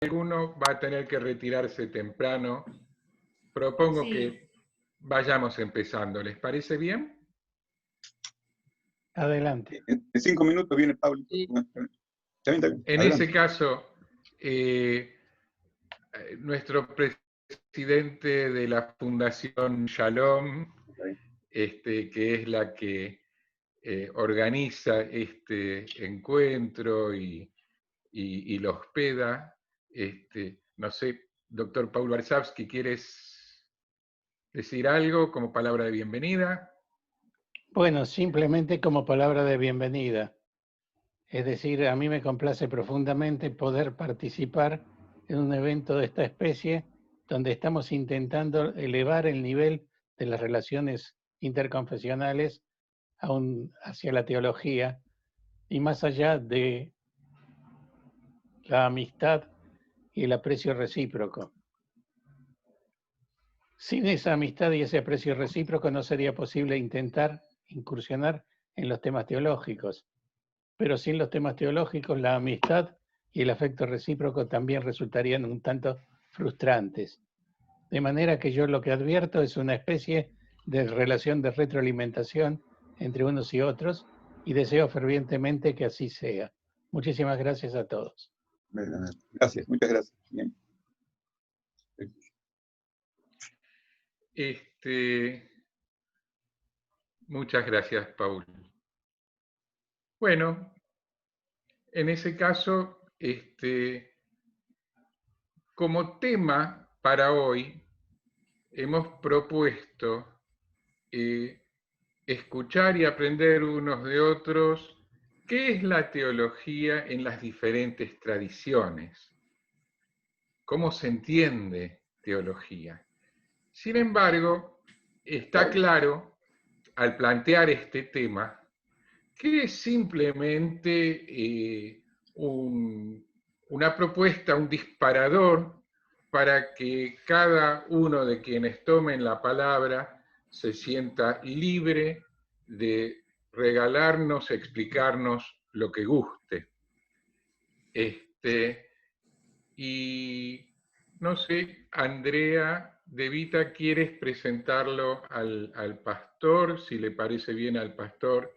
alguno va a tener que retirarse temprano, propongo que vayamos empezando. ¿Les parece bien? Adelante. En 5 minutos viene Pablo. Y Está bien. en ese caso, nuestro presidente de la Fundación Shalom, que es la que organiza este encuentro y lo hospeda, no sé, doctor Paul Varsavsky, ¿quieres decir algo como palabra de bienvenida? Bueno, simplemente como palabra de bienvenida. Es decir, a mí me complace profundamente poder participar en un evento de esta especie donde estamos intentando elevar el nivel de las relaciones interconfesionales hacia la teología y más allá de la amistad y el aprecio recíproco. Sin esa amistad y ese aprecio recíproco no sería posible intentar incursionar en los temas teológicos. Pero sin los temas teológicos, la amistad y el afecto recíproco también resultarían un tanto frustrantes. De manera que yo lo que advierto es una especie de relación de retroalimentación entre unos y otros y deseo fervientemente que así sea. Muchísimas gracias a todos. Gracias, muchas gracias. Bien. Muchas gracias, Paul. Bueno, en ese caso, como tema para hoy, hemos propuesto escuchar y aprender unos de otros qué es la teología en las diferentes tradiciones, cómo se entiende teología. Sin embargo, está claro, al plantear este tema, que es simplemente una propuesta, un disparador para que cada uno de quienes tomen la palabra se sienta libre de regalarnos, explicarnos lo que guste. Y no sé, Andrea De Vita, ¿quieres presentarlo al pastor? Si le parece bien al pastor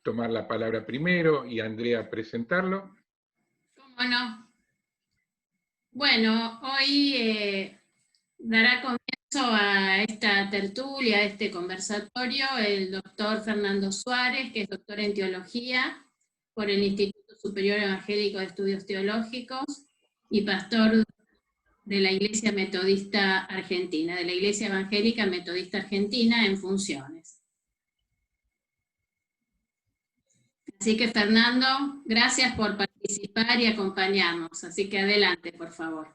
tomar la palabra primero y Andrea presentarlo. ¿Cómo no? Bueno, hoy dará comienzo a esta tertulia, a este conversatorio, el doctor Fernando Suárez, que es doctor en teología por el Instituto Superior Evangélico de Estudios Teológicos y pastor de la Iglesia Metodista Argentina, de la Iglesia Evangélica Metodista Argentina en funciones. Así que, Fernando, gracias por participar y acompañarnos. Así que adelante, por favor.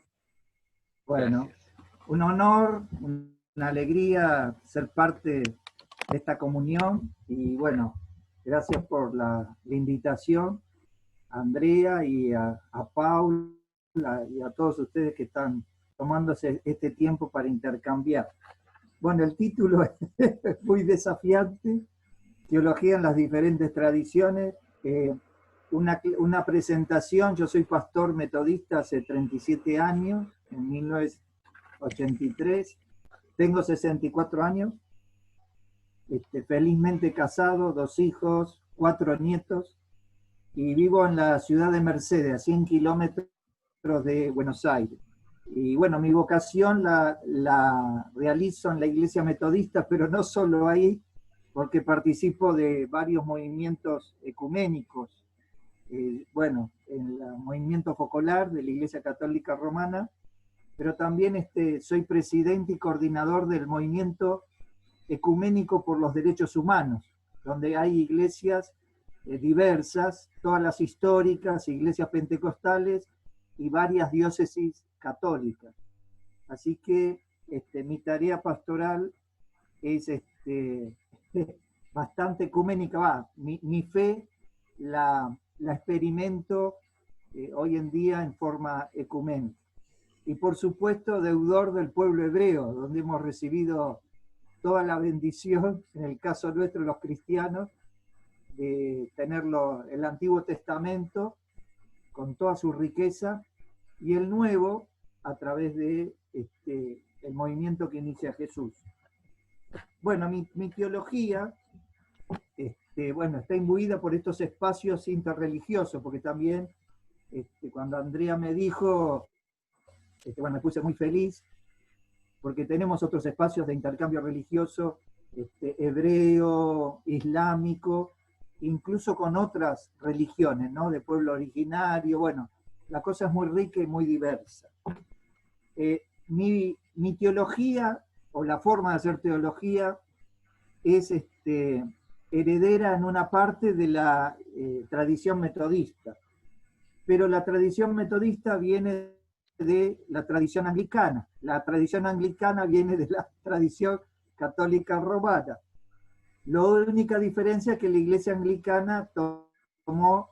Bueno, Gracias. un honor, una alegría ser parte de esta comunión y bueno, gracias por la invitación a Andrea y a Paul y a todos ustedes que están tomándose este tiempo para intercambiar. Bueno, el título es muy desafiante, Teología en las diferentes tradiciones. Una presentación, yo soy pastor metodista hace 37 años, en 1983, tengo 64 años, felizmente casado, 2 hijos, 4 nietos, y vivo en la ciudad de Mercedes, a 100 kilómetros de Buenos Aires. Y bueno, mi vocación la realizo en la iglesia metodista, pero no solo ahí, porque participo de varios movimientos ecuménicos. Bueno, en el movimiento focolar de la Iglesia Católica Romana, pero también soy presidente y coordinador del movimiento ecuménico por los derechos humanos, donde hay iglesias diversas, todas las históricas, iglesias pentecostales y varias diócesis católicas. Así que mi tarea pastoral es bastante ecuménica. Mi fe la experimento hoy en día en forma ecuménica. Y por supuesto, deudor del pueblo hebreo, donde hemos recibido toda la bendición, en el caso nuestro los cristianos, de tenerlo el Antiguo Testamento con toda su riqueza y el nuevo a través de el movimiento que inicia Jesús. Bueno, mi teología está imbuida por estos espacios interreligiosos, porque también cuando Andrea me dijo, me puse muy feliz, porque tenemos otros espacios de intercambio religioso, hebreo, islámico, incluso con otras religiones, ¿no? De pueblo originario. Bueno, la cosa es muy rica y muy diversa. Mi teología, o la forma de hacer teología, es heredera en una parte de la tradición metodista, pero la tradición metodista viene de la tradición anglicana. La tradición anglicana viene de la tradición católica romana. La única diferencia es que la iglesia anglicana tomó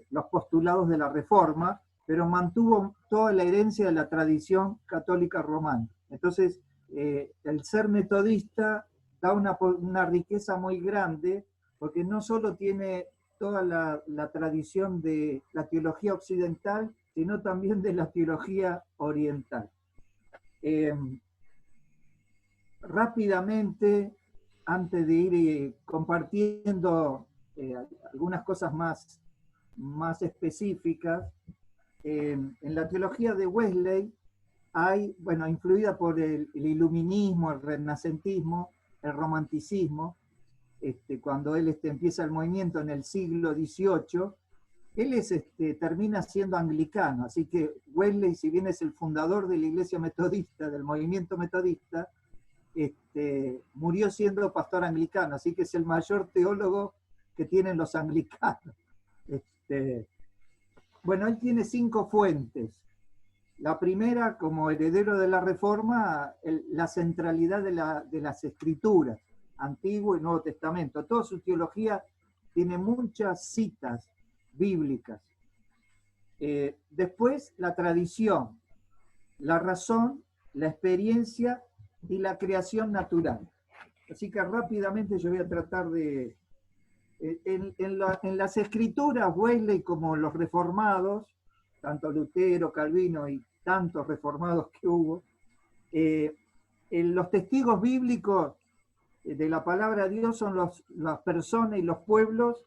los postulados de la Reforma, pero mantuvo toda la herencia de la tradición católica romana. Entonces, el ser metodista da una riqueza muy grande, porque no solo tiene toda la tradición de la teología occidental, sino también de la teología oriental. Rápidamente, antes de ir compartiendo algunas cosas más específicas, en la teología de Wesley hay, influida por el iluminismo, el renacentismo, el romanticismo. Cuando él empieza el movimiento en el siglo XVIII, él termina siendo anglicano, así que Wesley, si bien es el fundador de la iglesia metodista, del movimiento metodista, murió siendo pastor anglicano, así que es el mayor teólogo que tienen los anglicanos. Él tiene 5 fuentes. La primera, como heredero de la Reforma, la centralidad de las Escrituras, Antiguo y Nuevo Testamento. Toda su teología tiene muchas citas bíblicas. Después, la tradición, la razón, la experiencia y la creación natural. Así que rápidamente yo voy a tratar de... En las Escrituras, Wesley, como los reformados, tanto Lutero, Calvino y tantos reformados que hubo, los testigos bíblicos de la palabra de Dios son las personas y los pueblos,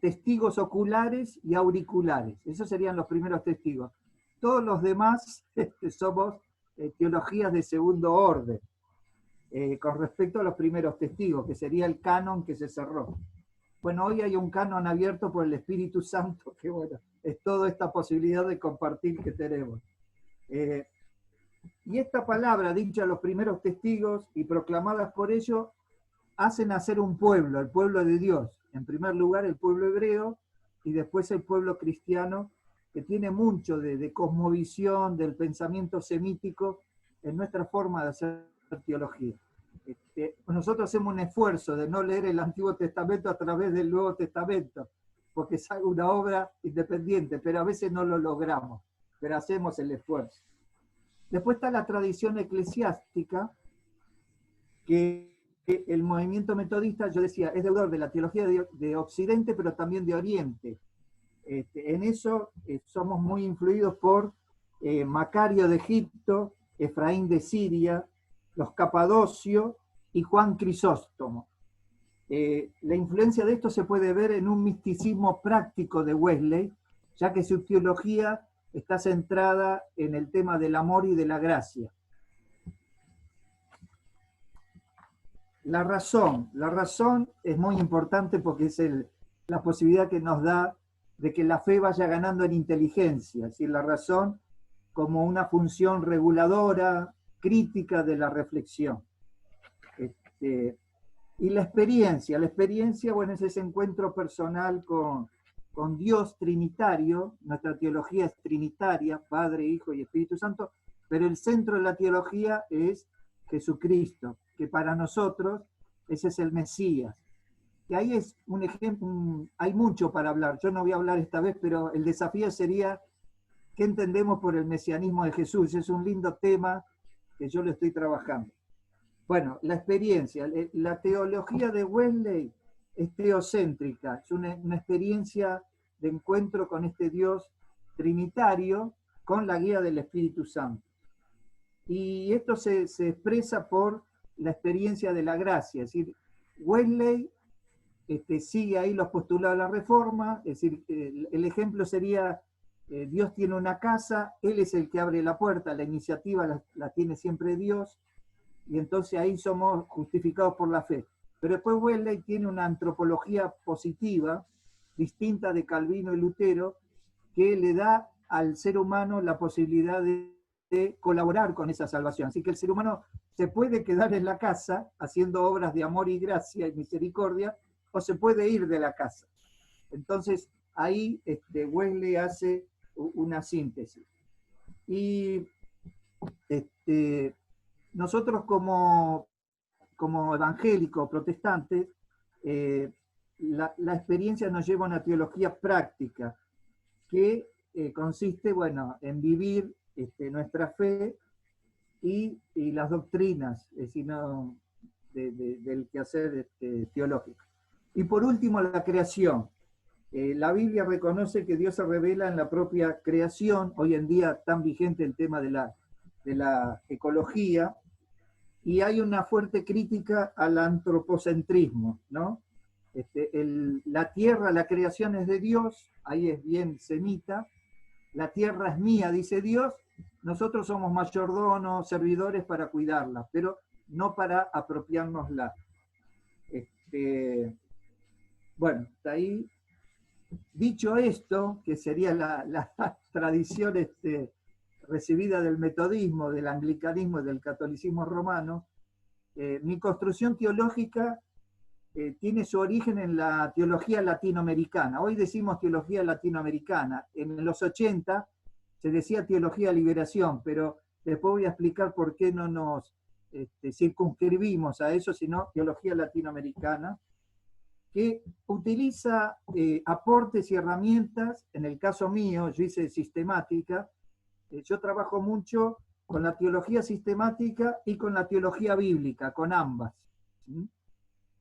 testigos oculares y auriculares. Esos serían los primeros testigos. Todos los demás somos teologías de segundo orden, con respecto a los primeros testigos, que sería el canon que se cerró. Bueno, hoy hay un canon abierto por el Espíritu Santo, que es toda esta posibilidad de compartir que tenemos. Y esta palabra, dicha a los primeros testigos y proclamadas por ellos, hacen nacer un pueblo, el pueblo de Dios. En primer lugar, el pueblo hebreo, y después el pueblo cristiano, que tiene mucho de cosmovisión, del pensamiento semítico, en nuestra forma de hacer teología. Nosotros hacemos un esfuerzo de no leer el Antiguo Testamento a través del Nuevo Testamento, porque es una obra independiente, pero a veces no lo logramos, pero hacemos el esfuerzo. Después está la tradición eclesiástica, que el movimiento metodista, yo decía, es deudor de la teología de Occidente, pero también de Oriente. En eso somos muy influidos por Macario de Egipto, Efraín de Siria, los Capadocios y Juan Crisóstomo. La influencia de esto se puede ver en un misticismo práctico de Wesley, ya que su teología está centrada en el tema del amor y de la gracia. La razón es muy importante porque es la posibilidad que nos da de que la fe vaya ganando en inteligencia, es decir, la razón como una función reguladora, crítica de la reflexión. Y la experiencia, es ese encuentro personal con Dios trinitario. Nuestra teología es trinitaria, Padre, Hijo y Espíritu Santo, pero el centro de la teología es Jesucristo, que para nosotros ese es el Mesías. Y ahí es un ejemplo, hay mucho para hablar, yo no voy a hablar esta vez, pero el desafío sería, ¿qué entendemos por el mesianismo de Jesús? Es un lindo tema que yo lo estoy trabajando. Bueno, la experiencia, la teología de Wesley es teocéntrica, es una experiencia de encuentro con este Dios trinitario, con la guía del Espíritu Santo. Y esto se expresa por la experiencia de la gracia, es decir, Wesley sigue ahí los postulados de la Reforma, es decir, el ejemplo sería, Dios tiene una casa, Él es el que abre la puerta, la iniciativa la tiene siempre Dios, y entonces ahí somos justificados por la fe. Pero después Wesley tiene una antropología positiva, distinta de Calvino y Lutero, que le da al ser humano la posibilidad de colaborar con esa salvación. Así que el ser humano se puede quedar en la casa haciendo obras de amor y gracia y misericordia, o se puede ir de la casa. Entonces ahí Wesley hace una síntesis. Y nosotros como evangélicos, protestantes, la experiencia nos lleva a una teología práctica que consiste, bueno, en vivir nuestra fe y las doctrinas, es decir, del quehacer teológico. Y por último, la creación. La Biblia reconoce que Dios se revela en la propia creación, hoy en día tan vigente el tema de la ecología, y hay una fuerte crítica al antropocentrismo, ¿no? La tierra, la creación es de Dios, ahí es bien semita, la tierra es mía, dice Dios, nosotros somos mayordomos, servidores para cuidarla, pero no para apropiárnosla. Bueno, hasta ahí. Dicho esto, que sería la tradición recibida del metodismo, del anglicanismo y del catolicismo romano, mi construcción teológica tiene su origen en la teología latinoamericana. Hoy decimos teología latinoamericana. En los 80 se decía teología de liberación, pero después voy a explicar por qué no nos circunscribimos a eso, sino teología latinoamericana, que utiliza aportes y herramientas. En el caso mío, yo hice sistemática, yo trabajo mucho con la teología sistemática y con la teología bíblica, con ambas, ¿sí?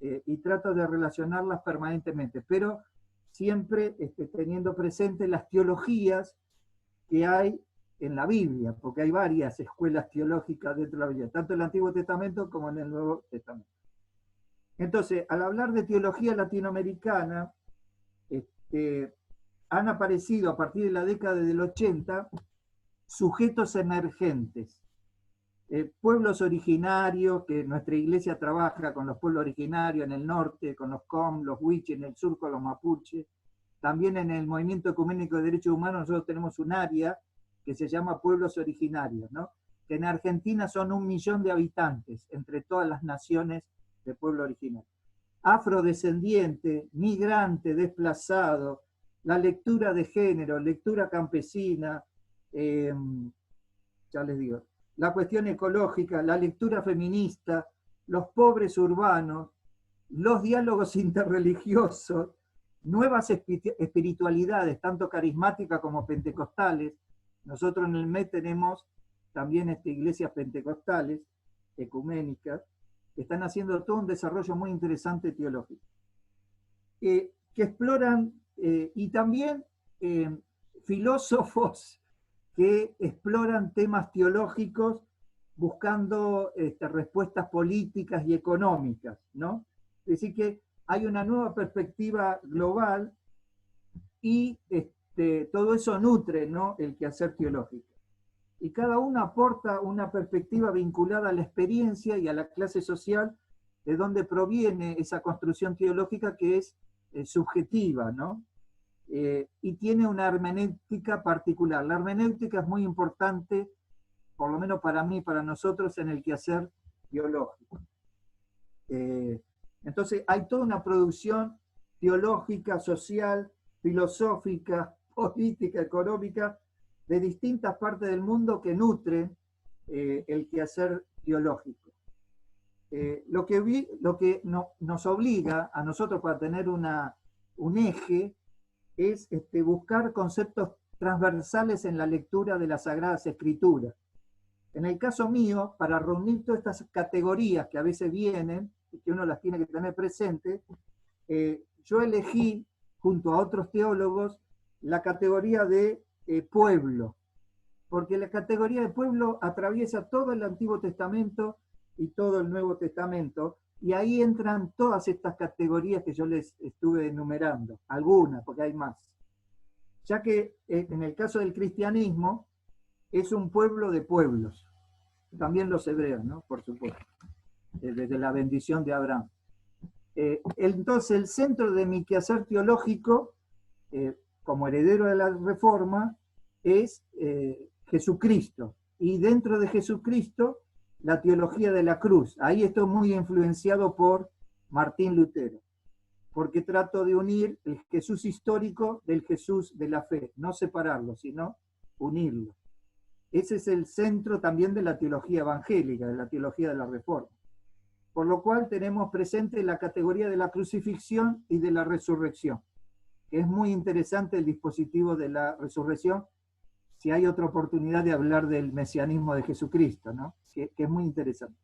Y trato de relacionarlas permanentemente, pero siempre teniendo presente las teologías que hay en la Biblia, porque hay varias escuelas teológicas dentro de la Biblia, tanto en el Antiguo Testamento como en el Nuevo Testamento. Entonces, al hablar de teología latinoamericana, han aparecido a partir de la década del 80 sujetos emergentes, pueblos originarios, que nuestra iglesia trabaja con los pueblos originarios en el norte, con los Com, los Huiche, en el sur con los Mapuche. También en el Movimiento Ecuménico de Derechos Humanos nosotros tenemos un área que se llama Pueblos Originarios, ¿no? Que en Argentina son 1 millón de habitantes, entre todas las naciones de pueblo originario. Afrodescendiente, migrante, desplazado, la lectura de género, lectura campesina, ya les digo, la cuestión ecológica, la lectura feminista, los pobres urbanos, los diálogos interreligiosos, nuevas espiritualidades, tanto carismáticas como pentecostales. Nosotros en el MED tenemos también iglesias pentecostales, ecuménicas, que están haciendo todo un desarrollo muy interesante teológico, que exploran, y también filósofos que exploran temas teológicos buscando respuestas políticas y económicas, ¿no? Es decir, que hay una nueva perspectiva global y todo eso nutre, ¿no?, el quehacer teológico. Y cada uno aporta una perspectiva vinculada a la experiencia y a la clase social de donde proviene esa construcción teológica que es subjetiva, ¿no? Y tiene una hermenéutica particular. La hermenéutica es muy importante, por lo menos para mí, para nosotros, en el quehacer teológico. Entonces hay toda una producción teológica, social, filosófica, política, económica, de distintas partes del mundo que nutre el quehacer teológico. Lo que nos obliga a nosotros para tener un eje es buscar conceptos transversales en la lectura de las Sagradas Escrituras. En el caso mío, para reunir todas estas categorías que a veces vienen, y que uno las tiene que tener presente, yo elegí, junto a otros teólogos, la categoría de pueblo. porque la categoría de pueblo atraviesa todo el Antiguo Testamento y todo el Nuevo Testamento, y ahí entran todas estas categorías que yo les estuve enumerando, algunas, porque hay más. Ya que en el caso del cristianismo, es un pueblo de pueblos, también los hebreos, ¿no? Por supuesto, desde la bendición de Abraham. Entonces, el centro de mi quehacer teológico, como heredero de la Reforma, es Jesucristo. Y dentro de Jesucristo, la teología de la cruz. Ahí estoy muy influenciado por Martín Lutero, porque trato de unir el Jesús histórico del Jesús de la fe, no separarlo, sino unirlo. Ese es el centro también de la teología evangélica, de la teología de la Reforma. Por lo cual tenemos presente la categoría de la crucifixión y de la resurrección, que es muy interesante el dispositivo de la resurrección, si hay otra oportunidad de hablar del mesianismo de Jesucristo, ¿no? que es muy interesante.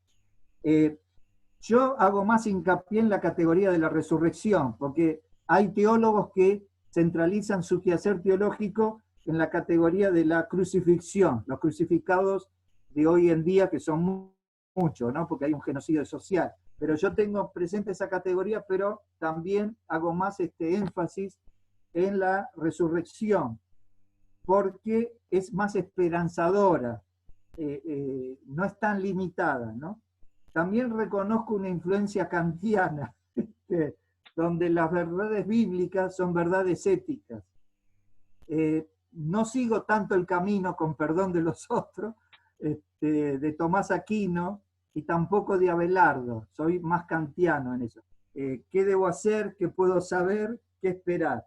Yo hago más hincapié en la categoría de la resurrección, porque hay teólogos que centralizan su quehacer teológico en la categoría de la crucifixión, los crucificados de hoy en día, que son muchos, ¿no? Porque hay un genocidio social. Pero yo tengo presente esa categoría, pero también hago más énfasis en la resurrección, porque es más esperanzadora, no es tan limitada, ¿no? También reconozco una influencia kantiana, donde las verdades bíblicas son verdades éticas. No sigo tanto el camino, con perdón de los otros, de Tomás Aquino, y tampoco de Abelardo. Soy más kantiano en eso. ¿Qué debo hacer? ¿Qué puedo saber? ¿Qué esperar?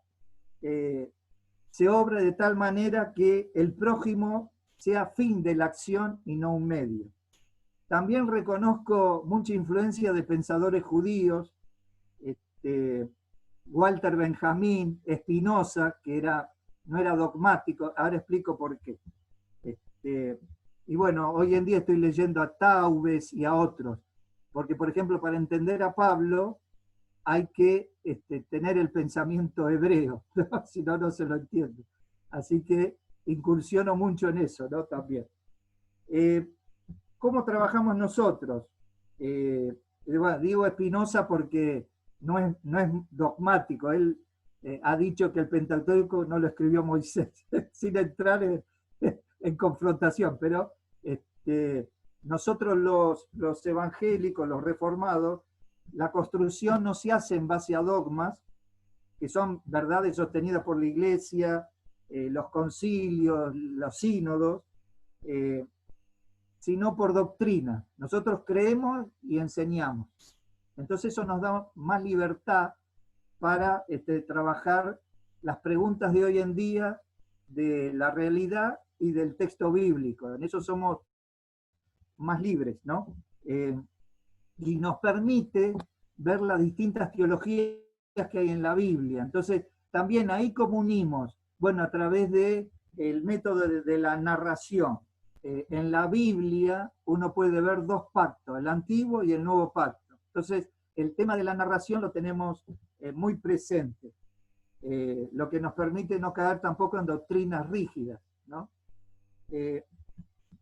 Se obra de tal manera que el prójimo sea fin de la acción y no un medio. También reconozco mucha influencia de pensadores judíos, Walter Benjamin, Spinoza, que no era dogmático, ahora explico por qué. Y bueno, hoy en día estoy leyendo a Taubes y a otros, porque por ejemplo, para entender a Pablo, hay que tener el pensamiento hebreo, ¿no? Si no, no se lo entiende. Así que incursiono mucho en eso, ¿no? También. ¿Cómo trabajamos nosotros? Bueno, digo Spinoza porque no es dogmático. Él ha dicho que el Pentateuco no lo escribió Moisés, sin entrar en confrontación, pero nosotros los evangélicos, los reformados, la construcción no se hace en base a dogmas, que son verdades sostenidas por la Iglesia, los concilios, los sínodos, sino por doctrina. Nosotros creemos y enseñamos. Entonces eso nos da más libertad para trabajar las preguntas de hoy en día de la realidad y del texto bíblico. En eso somos más libres, ¿no? Y nos permite ver las distintas teologías que hay en la Biblia. Entonces, también ahí comunimos, bueno, a través del método de la narración. En la Biblia uno puede ver dos pactos, el antiguo y el nuevo pacto. Entonces, el tema de la narración lo tenemos muy presente, lo que nos permite no caer tampoco en doctrinas rígidas, ¿no?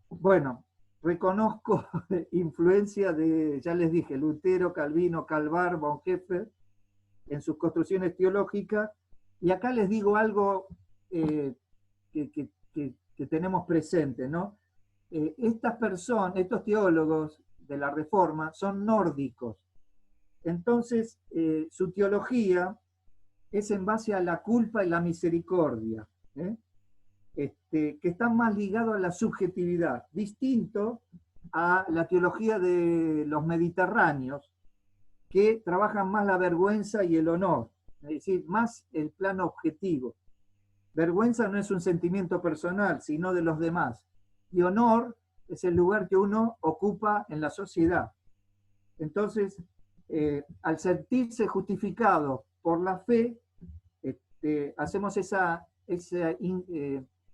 Bueno, reconozco influencia de, ya les dije, Lutero, Calvino, Calvar, Bonhoeffer, en sus construcciones teológicas, y acá les digo algo que tenemos presente, ¿no? Estas personas, estos teólogos de la Reforma, son nórdicos. Entonces, su teología es en base a la culpa y la misericordia, que están más ligados a la subjetividad, distinto a la teología de los mediterráneos, que trabajan más la vergüenza y el honor, es decir, más el plano objetivo. Vergüenza no es un sentimiento personal, sino de los demás. Y honor es el lugar que uno ocupa en la sociedad. Entonces, al sentirse justificado por la fe, hacemos ese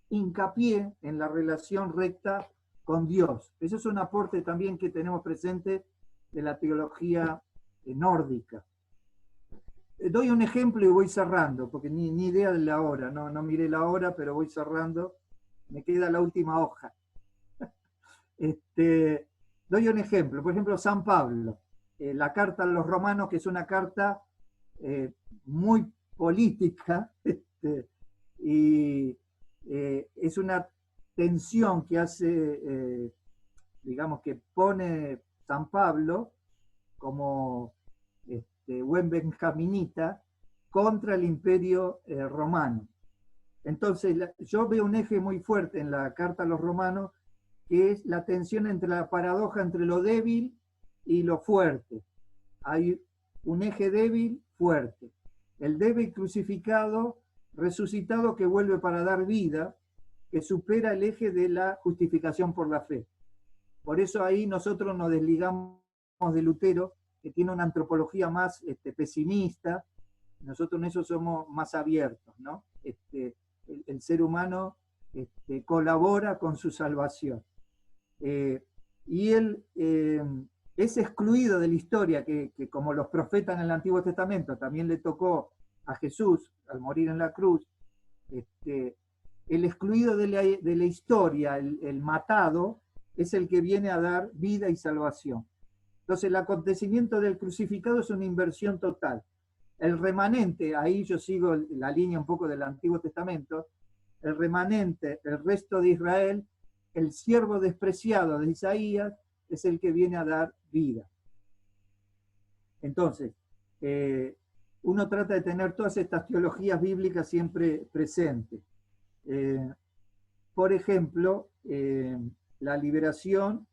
hincapié en la relación recta con Dios. Eso es un aporte también que tenemos presente de la teología nórdica. Doy un ejemplo y voy cerrando, porque ni idea de la hora, no miré la hora, pero voy cerrando. me queda la última hoja. Doy un ejemplo, por ejemplo, San Pablo, la carta a los romanos, que es una carta muy política, y es una tensión que hace, digamos, que pone San Pablo como buen benjaminita contra el imperio romano. Entonces, yo veo un eje muy fuerte en la carta a los romanos, que es la tensión entre la paradoja entre lo débil y lo fuerte. Hay un eje débil, fuerte. El débil crucificado, resucitado, que vuelve para dar vida, que supera el eje de la justificación por la fe. Por eso ahí nosotros nos desligamos de Lutero, que tiene una antropología más pesimista. Nosotros en eso somos más abiertos, ¿no? El ser humano colabora con su salvación. Y él es excluido de la historia, que como los profetas en el Antiguo Testamento también le tocó a Jesús al morir en la cruz, el excluido de la historia, el matado, es el que viene a dar vida y salvación. Entonces el acontecimiento del crucificado es una inversión total. El remanente, ahí yo sigo la línea un poco del Antiguo Testamento, el remanente, el resto de Israel, el siervo despreciado de Isaías, es el que viene a dar vida. Entonces, uno trata de tener todas estas teologías bíblicas siempre presentes. Por ejemplo, la liberación,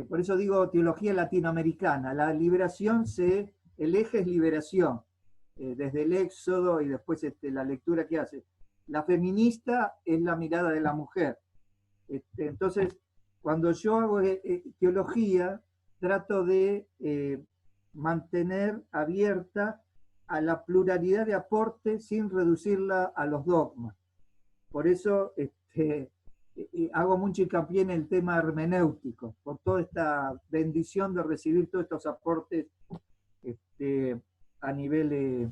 por eso digo teología latinoamericana, la liberación, el eje es liberación, desde el Éxodo y después la lectura que hace. La feminista es la mirada de la mujer. Entonces, cuando yo hago teología, trato de mantener abierta a la pluralidad de aportes sin reducirla a los dogmas. Por eso hago mucho hincapié en el tema hermenéutico, por toda esta bendición de recibir todos estos aportes a nivel,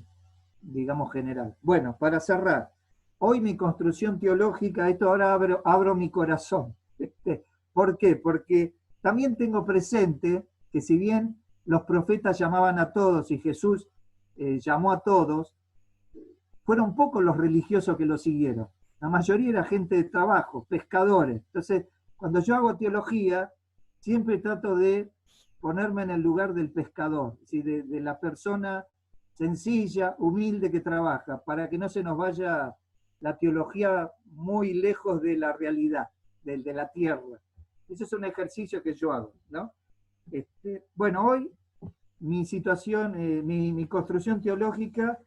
digamos, general. Bueno, para cerrar, hoy mi construcción teológica, esto ahora abro mi corazón. ¿Por qué? Porque también tengo presente que si bien los profetas llamaban a todos y Jesús llamó a todos, fueron pocos los religiosos que lo siguieron. La mayoría era gente de trabajo, pescadores. Entonces, cuando yo hago teología, siempre trato de ponerme en el lugar del pescador, ¿sí? de la persona sencilla, humilde que trabaja, para que no se nos vaya la teología muy lejos de la realidad, de la tierra. Ese es un ejercicio que yo hago, ¿no? Bueno, hoy mi situación, mi construcción teológica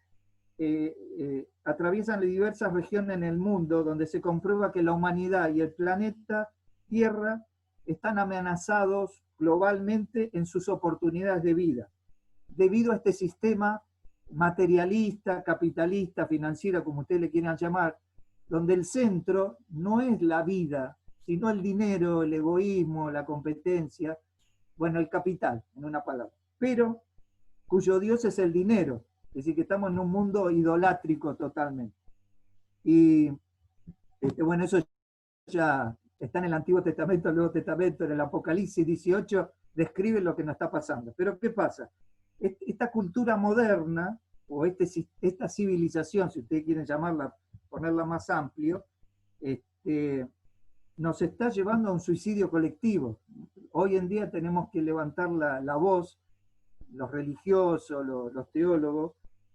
atraviesan diversas regiones en el mundo donde se comprueba que la humanidad y el planeta Tierra están amenazados globalmente en sus oportunidades de vida, debido a este sistema materialista, capitalista, financiero, como ustedes le quieran llamar, donde el centro no es la vida, sino el dinero, el egoísmo, la competencia, bueno, el capital, en una palabra, pero cuyo Dios es el dinero. Es decir, que estamos en un mundo idolátrico totalmente. Y bueno, eso ya está en el Antiguo Testamento, el Nuevo Testamento, en el Apocalipsis 18, describe lo que nos está pasando. Pero ¿qué pasa? Esta cultura moderna, o esta civilización, si ustedes quieren llamarla, ponerla más amplio, nos está llevando a un suicidio colectivo. Hoy en día tenemos que levantar la voz, los religiosos, los teólogos,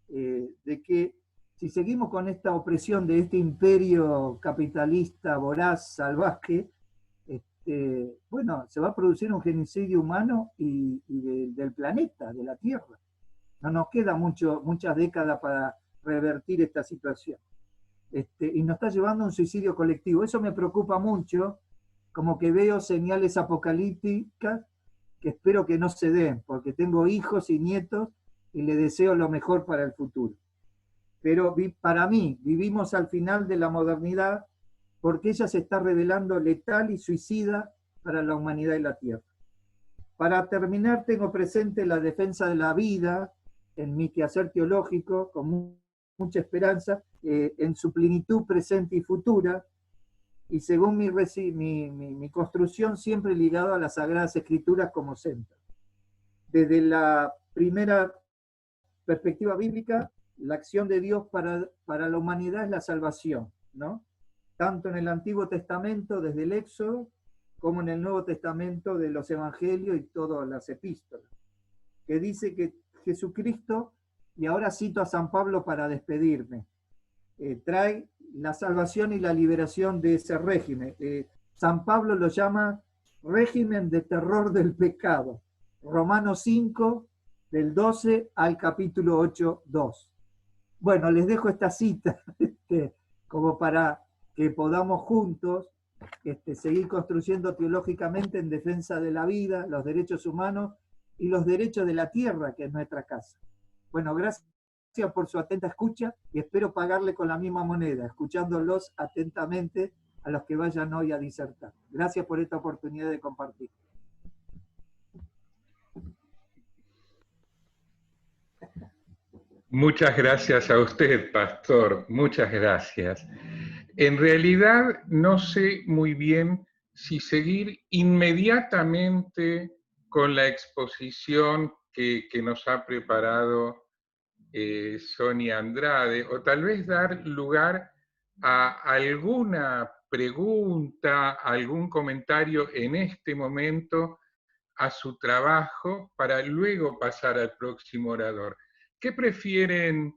de que si seguimos con esta opresión de este imperio capitalista, voraz, salvaje, bueno, se va a producir un genocidio humano y del planeta, de la Tierra. No nos queda muchas décadas para revertir esta situación. Y nos está llevando a un suicidio colectivo. Eso me preocupa mucho, como que veo señales apocalípticas que espero que no se den, porque tengo hijos y nietos y les deseo lo mejor para el futuro. Pero para mí, vivimos al final de la modernidad porque ella se está revelando letal y suicida para la humanidad y la Tierra. Para terminar, tengo presente la defensa de la vida en mi quehacer teológico, con mucha esperanza, en su plenitud presente y futura, y según mi construcción siempre ligado a las Sagradas Escrituras como centro. Desde la primera perspectiva bíblica, la acción de Dios para la humanidad es la salvación, ¿no? Tanto en el Antiguo Testamento, desde el Éxodo, como en el Nuevo Testamento de los Evangelios y todas las epístolas, que dice que Jesucristo, y ahora cito a San Pablo para despedirme, trae la salvación y la liberación de ese régimen. San Pablo lo llama régimen de terror del pecado. Romanos 5, del 12 al capítulo 8, 2. Bueno, les dejo esta cita como para que podamos juntos seguir construyendo teológicamente en defensa de la vida, los derechos humanos y los derechos de la tierra, que es nuestra casa. Bueno, gracias por su atenta escucha y espero pagarle con la misma moneda, escuchándolos atentamente a los que vayan hoy a disertar. Gracias por esta oportunidad de compartir. Muchas gracias a usted, pastor, muchas gracias. En realidad no sé muy bien si seguir inmediatamente con la exposición que nos ha preparado Sonia Andrade, o tal vez dar lugar a alguna pregunta, algún comentario en este momento a su trabajo para luego pasar al próximo orador. ¿Qué prefieren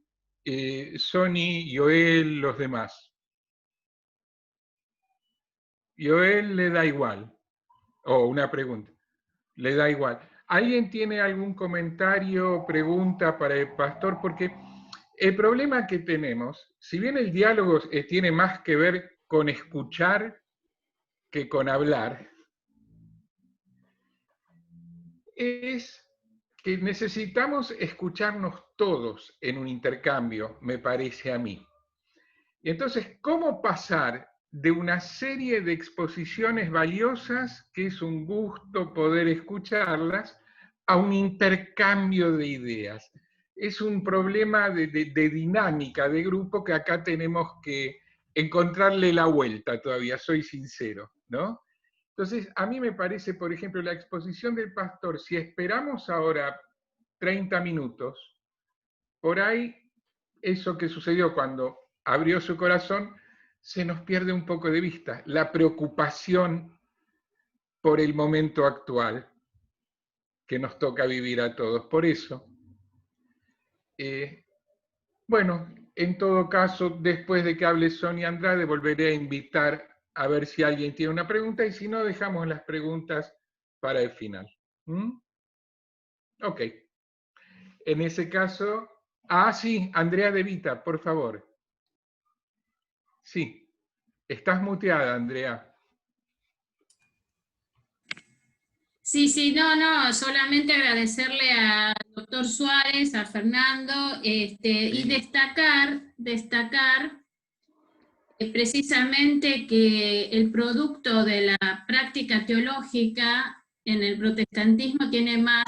Sony, Joel, los demás? Joel le da igual, o una pregunta, le da igual. ¿Alguien tiene algún comentario o pregunta para el pastor? Porque el problema que tenemos, si bien el diálogo tiene más que ver con escuchar que con hablar, es que necesitamos escucharnos todos en un intercambio, me parece a mí. Y entonces, ¿cómo pasar de una serie de exposiciones valiosas, que es un gusto poder escucharlas, a un intercambio de ideas? Es un problema de dinámica de grupo que acá tenemos que encontrarle la vuelta todavía, soy sincero, ¿no? Entonces, a mí me parece, por ejemplo, la exposición del pastor, si esperamos ahora 30 minutos, por ahí, eso que sucedió cuando abrió su corazón, se nos pierde un poco de vista, la preocupación por el momento actual que nos toca vivir a todos. Por eso, bueno, en todo caso, después de que hable Sonia Andrade, volveré a invitar a ver si alguien tiene una pregunta, y si no, dejamos las preguntas para el final. Ok. En ese caso, sí, Andrea De Vita, por favor. Sí, estás muteada, Andrea. Sí, no, solamente agradecerle al doctor Suárez, a Fernando, Sí. y destacar precisamente que el producto de la práctica teológica en el protestantismo tiene más,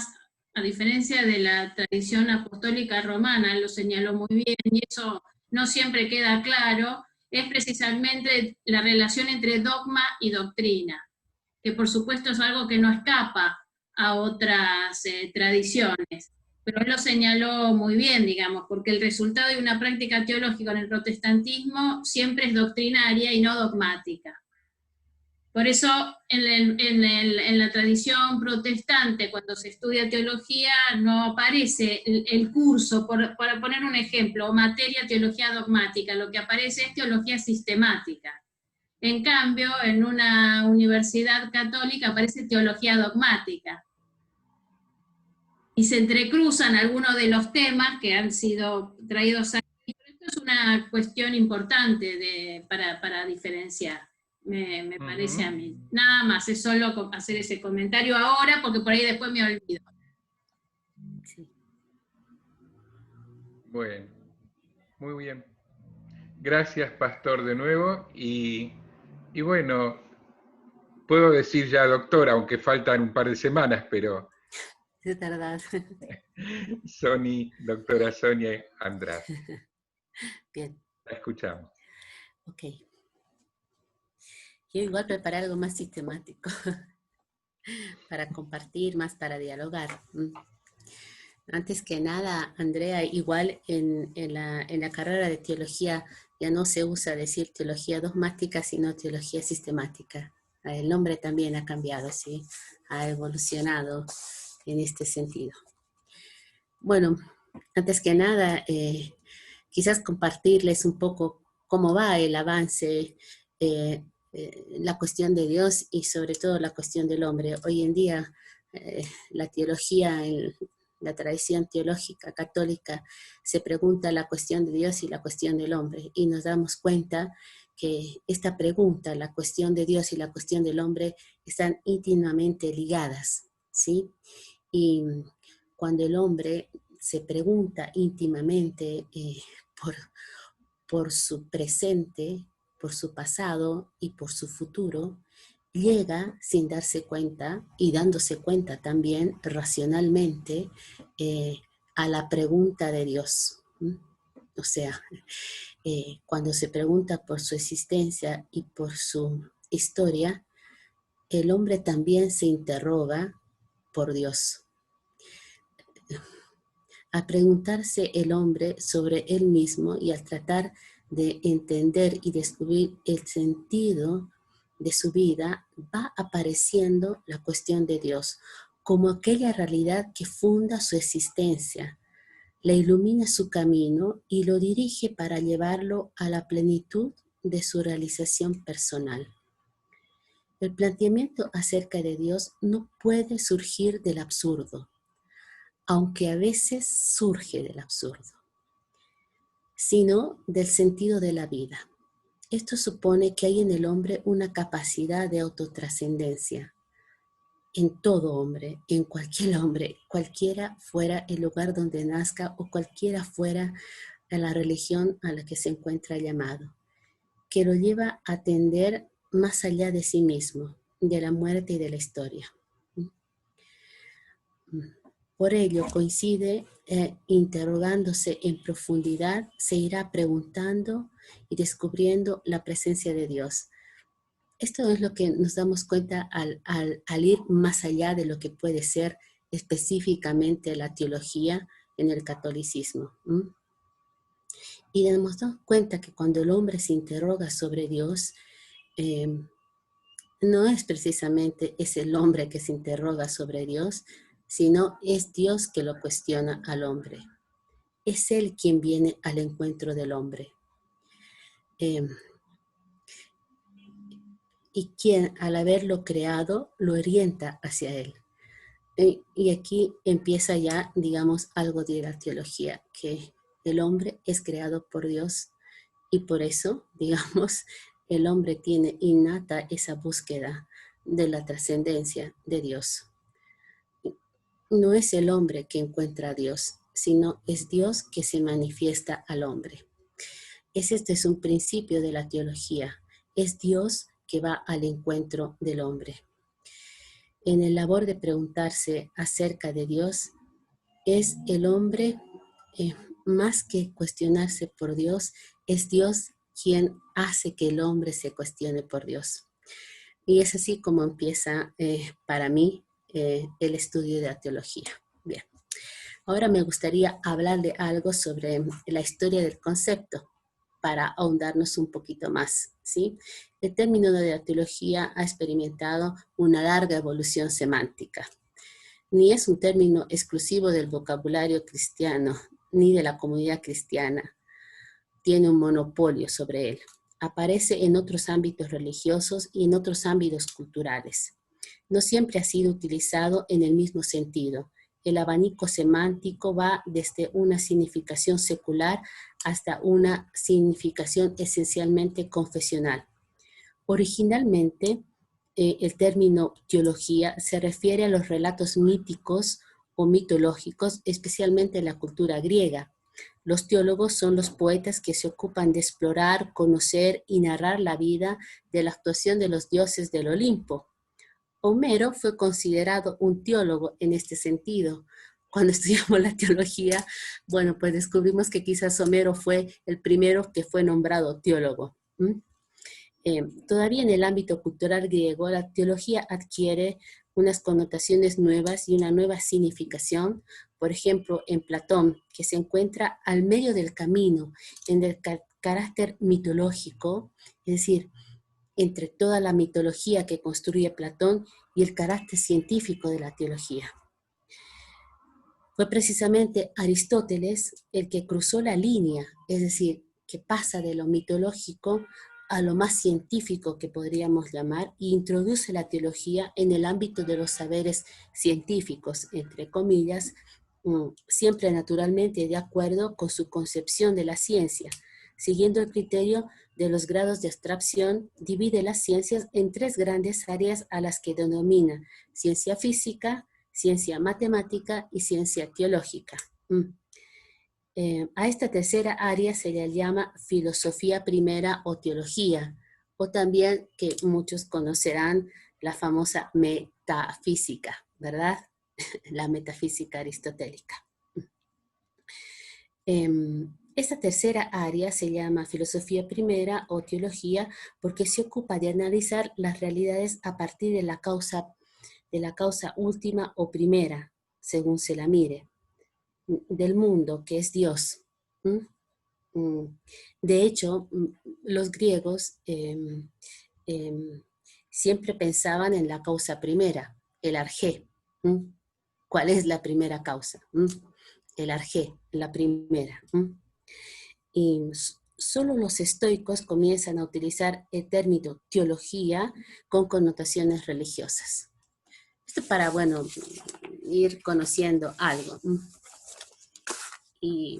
a diferencia de la tradición apostólica romana, lo señaló muy bien, y eso no siempre queda claro, es precisamente la relación entre dogma y doctrina, que por supuesto es algo que no escapa a otras tradiciones. Pero él lo señaló muy bien, digamos, porque el resultado de una práctica teológica en el protestantismo siempre es doctrinaria y no dogmática. Por eso, en la tradición protestante, cuando se estudia teología, no aparece el curso, para poner un ejemplo, o materia teología dogmática, lo que aparece es teología sistemática. En cambio, en una universidad católica aparece teología dogmática. Y se entrecruzan algunos de los temas que han sido traídos aquí. Esto es una cuestión importante para diferenciar, me parece a mí. Nada más, es solo hacer ese comentario ahora, porque por ahí después me olvido. Sí. Bueno, muy bien. Gracias, pastor, de nuevo. Y bueno, puedo decir ya doctora, aunque faltan un par de semanas, pero... Se tarda. Doctora Sonia Andrade. Bien. La escuchamos. Ok. Yo igual preparé algo más sistemático para compartir, más para dialogar. Antes que nada, Andrea, igual en la carrera de teología ya no se usa decir teología dogmática, sino teología sistemática. El nombre también ha cambiado, ¿sí? Ha evolucionado en este sentido. Bueno, antes que nada, quizás compartirles un poco cómo va el avance, la cuestión de Dios y sobre todo la cuestión del hombre. Hoy en día, la teología, la tradición teológica católica, se pregunta la cuestión de Dios y la cuestión del hombre, y nos damos cuenta que esta pregunta, la cuestión de Dios y la cuestión del hombre, están íntimamente ligadas, ¿sí? Y cuando el hombre se pregunta íntimamente por su presente, por su pasado y por su futuro, llega sin darse cuenta y dándose cuenta también racionalmente a la pregunta de Dios. O sea, cuando se pregunta por su existencia y por su historia, el hombre también se interroga por Dios. Al preguntarse el hombre sobre él mismo y al tratar de entender y descubrir el sentido de su vida, va apareciendo la cuestión de Dios como aquella realidad que funda su existencia, le ilumina su camino y lo dirige para llevarlo a la plenitud de su realización personal. El planteamiento acerca de Dios no puede surgir del absurdo, aunque a veces surge del absurdo, sino del sentido de la vida. Esto supone que hay en el hombre una capacidad de autotrascendencia. En todo hombre, en cualquier hombre, cualquiera fuera el lugar donde nazca o cualquiera fuera la religión a la que se encuentra llamado, que lo lleva a tender más allá de sí mismo, de la muerte y de la historia. Por ello, coincide, interrogándose en profundidad, se irá preguntando y descubriendo la presencia de Dios. Esto es lo que nos damos cuenta al ir más allá de lo que puede ser específicamente la teología en el catolicismo. Y nos damos cuenta que cuando el hombre se interroga sobre Dios, no es precisamente el hombre que se interroga sobre Dios, sino es Dios que lo cuestiona al hombre. Es Él quien viene al encuentro del hombre. Y quien, al haberlo creado, lo orienta hacia Él. Y aquí empieza ya, digamos, algo de la teología, que el hombre es creado por Dios y por eso, digamos, el hombre tiene innata esa búsqueda de la trascendencia de Dios. No es el hombre que encuentra a Dios, sino es Dios que se manifiesta al hombre. Este es un principio de la teología. Es Dios que va al encuentro del hombre. En el labor de preguntarse acerca de Dios, es el hombre, más que cuestionarse por Dios, es Dios quien hace que el hombre se cuestione por Dios. Y es así como empieza para mí el estudio de la teología. Bien, ahora me gustaría hablarle algo sobre la historia del concepto para ahondarnos un poquito más, ¿sí? El término de la teología ha experimentado una larga evolución semántica. Ni es un término exclusivo del vocabulario cristiano, ni de la comunidad cristiana. Tiene un monopolio sobre él. Aparece en otros ámbitos religiosos y en otros ámbitos culturales. No siempre ha sido utilizado en el mismo sentido. El abanico semántico va desde una significación secular hasta una significación esencialmente confesional. Originalmente, el término teología se refiere a los relatos míticos o mitológicos, especialmente en la cultura griega. Los teólogos son los poetas que se ocupan de explorar, conocer y narrar la vida de la actuación de los dioses del Olimpo. Homero fue considerado un teólogo en este sentido. Cuando estudiamos la teología, bueno, pues descubrimos que quizás Homero fue el primero que fue nombrado teólogo. Todavía en el ámbito cultural griego, la teología adquiere unas connotaciones nuevas y una nueva significación. Por ejemplo, en Platón, que se encuentra al medio del camino en el carácter mitológico, es decir, entre toda la mitología que construye Platón y el carácter científico de la teología. Fue precisamente Aristóteles el que cruzó la línea, es decir, que pasa de lo mitológico a lo más científico que podríamos llamar, e introduce la teología en el ámbito de los saberes científicos, entre comillas, siempre naturalmente de acuerdo con su concepción de la ciencia. Siguiendo el criterio de los grados de abstracción, divide las ciencias en tres grandes áreas a las que denomina ciencia física, ciencia matemática y ciencia teológica. A esta tercera área se le llama filosofía primera o teología, o también que muchos conocerán la famosa metafísica, ¿verdad? La metafísica aristotélica. Esta tercera área se llama filosofía primera o teología porque se ocupa de analizar las realidades a partir de la causa última o primera, según se la mire, del mundo, que es Dios. De hecho, los griegos siempre pensaban en la causa primera, el arjé. ¿Cuál es la primera causa? El arjé, la primera. Y solo los estoicos comienzan a utilizar el término teología con connotaciones religiosas. Esto para, bueno, ir conociendo algo. Y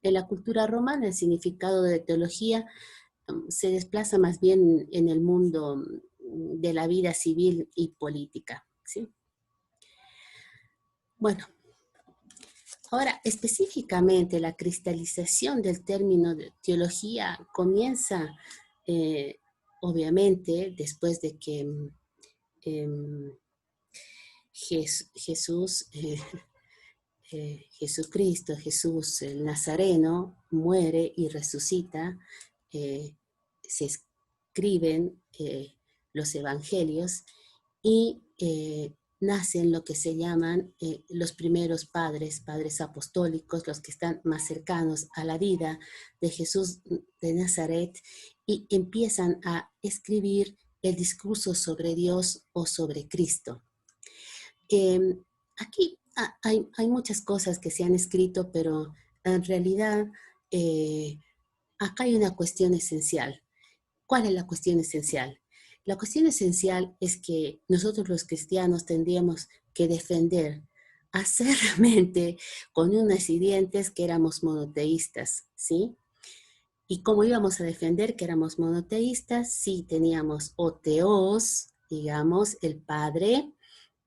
en la cultura romana el significado de teología se desplaza más bien en el mundo de la vida civil y política, ¿sí? Bueno, ahora específicamente la cristalización del término de teología comienza obviamente después de que Jesucristo, Jesús el Nazareno, muere y resucita, se escriben los evangelios y nacen lo que se llaman los primeros padres apostólicos, los que están más cercanos a la vida de Jesús de Nazaret, y empiezan a escribir el discurso sobre Dios o sobre Cristo. Aquí hay muchas cosas que se han escrito, pero en realidad acá hay una cuestión esencial. ¿Cuál es la cuestión esencial? La cuestión esencial es que nosotros los cristianos tendríamos que defender acérrimamente con uñas y dientes que éramos monoteístas, ¿sí? ¿Y cómo íbamos a defender que éramos monoteístas? Sí, teníamos o Teos, digamos, el Padre,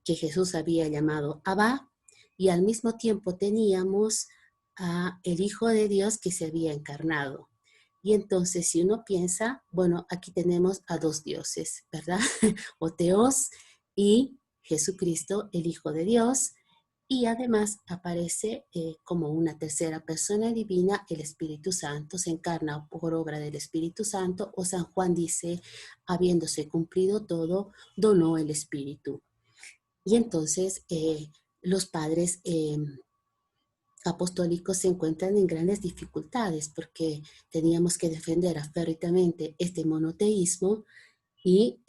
que Jesús había llamado Abba, y al mismo tiempo teníamos a el Hijo de Dios que se había encarnado. Y entonces si uno piensa, bueno, aquí tenemos a dos dioses, ¿verdad? O Teos y Jesucristo, el Hijo de Dios, y además aparece como una tercera persona divina, el Espíritu Santo, se encarna por obra del Espíritu Santo, o San Juan dice, habiéndose cumplido todo, donó el Espíritu. Y entonces los padres apostólicos se encuentran en grandes dificultades porque teníamos que defender aférritamente este monoteísmo y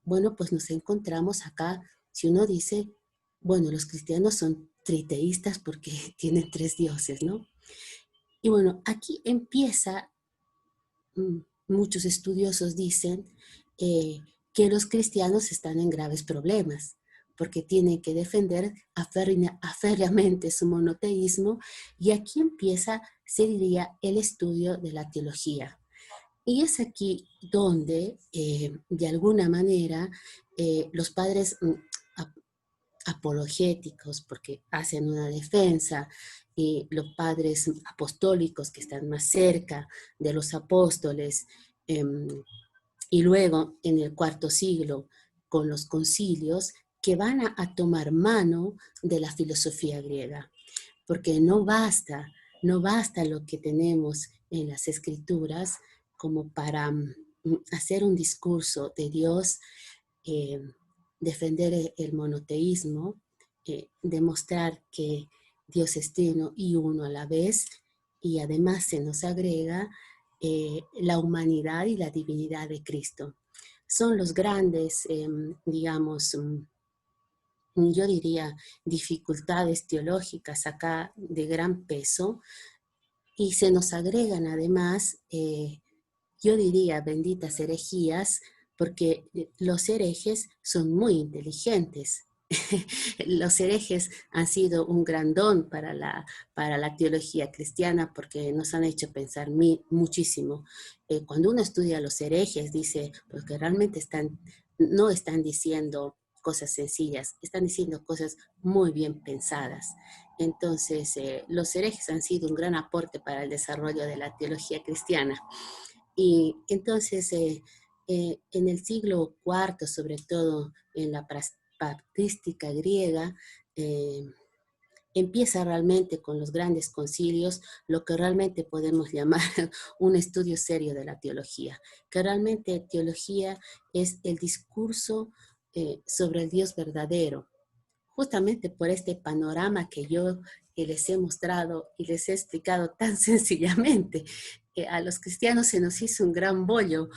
bueno, pues nos encontramos acá, si uno dice, bueno, los cristianos son triteístas porque tienen tres dioses, ¿no? Y bueno, aquí empieza, muchos estudiosos dicen que los cristianos están en graves problemas porque tienen que defender aférrimamente su monoteísmo, y aquí empieza, se diría, el estudio de la teología. Y es aquí donde, de alguna manera, los padres apologéticos, porque hacen una defensa, y los padres apostólicos que están más cerca de los apóstoles, y luego en el IV siglo, con los concilios, que van a tomar mano de la filosofía griega, porque no basta lo que tenemos en las escrituras como para hacer un discurso de Dios, defender el monoteísmo, demostrar que Dios es trino y uno a la vez, y además se nos agrega la humanidad y la divinidad de Cristo. Son los grandes, digamos, yo diría, dificultades teológicas acá de gran peso, y se nos agregan además, yo diría, benditas herejías, porque los herejes son muy inteligentes. Los herejes han sido un gran don para la teología cristiana, porque nos han hecho pensar muchísimo. Cuando uno estudia a los herejes, dice, porque realmente no están diciendo cosas sencillas, están diciendo cosas muy bien pensadas. Entonces, los herejes han sido un gran aporte para el desarrollo de la teología cristiana. Y entonces, en el siglo IV, sobre todo en la patrística griega, empieza realmente con los grandes concilios lo que realmente podemos llamar un estudio serio de la teología, que realmente teología es el discurso sobre el Dios verdadero, justamente por este panorama que yo les he mostrado y les he explicado tan sencillamente. A los cristianos se nos hizo un gran bollo,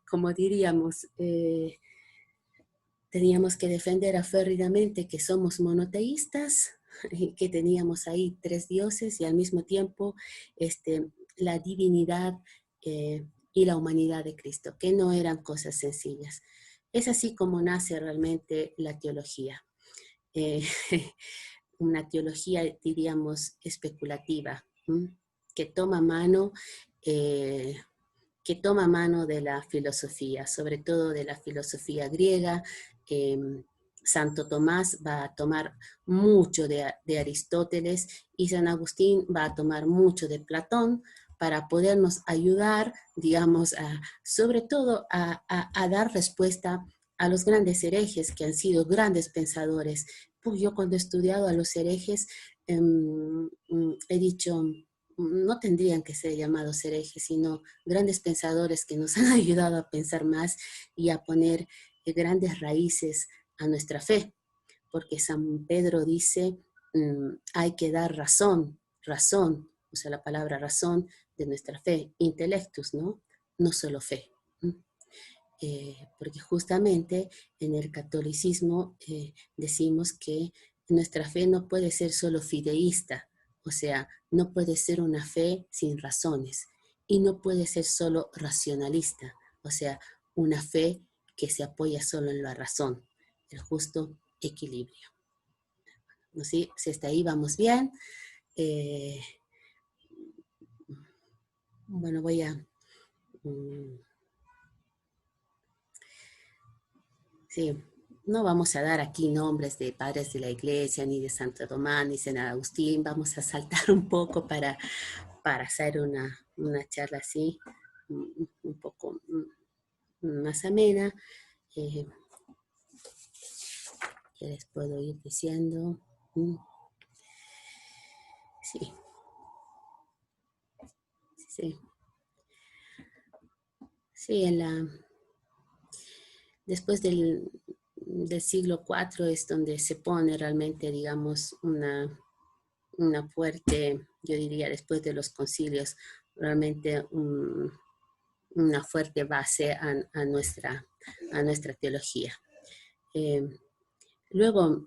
como diríamos, teníamos que defender aférridamente que somos monoteístas, que teníamos ahí 3 dioses y al mismo tiempo la divinidad y la humanidad de Cristo, que no eran cosas sencillas. Es así como nace realmente la teología. Una teología, diríamos, especulativa, que toma mano de la filosofía, sobre todo de la filosofía griega. Santo Tomás va a tomar mucho de Aristóteles y San Agustín va a tomar mucho de Platón para podernos ayudar, digamos, sobre todo a dar respuesta a los grandes herejes que han sido grandes pensadores. Pues yo cuando he estudiado a los herejes he dicho, no tendrían que ser llamados herejes, sino grandes pensadores que nos han ayudado a pensar más y a poner grandes raíces a nuestra fe, porque San Pedro dice, hay que dar razón, o sea, la palabra razón de nuestra fe, intellectus, ¿no? No solo fe. Porque justamente en el catolicismo decimos que nuestra fe no puede ser solo fideísta, o sea, no puede ser una fe sin razones, y no puede ser solo racionalista, o sea, una fe que se apoya solo en la razón, el justo equilibrio. ¿No? ¿Sí? Si hasta ahí vamos bien. Bueno, voy a... sí, no vamos a dar aquí nombres de padres de la iglesia, ni de Santo Tomás, ni de San Agustín. Vamos a saltar un poco para hacer una charla así, un poco más amena. ¿Qué les puedo ir diciendo? Sí. Sí. Sí, después del siglo IV es donde se pone realmente, digamos, una fuerte, yo diría después de los concilios, realmente una fuerte base a nuestra teología. Luego,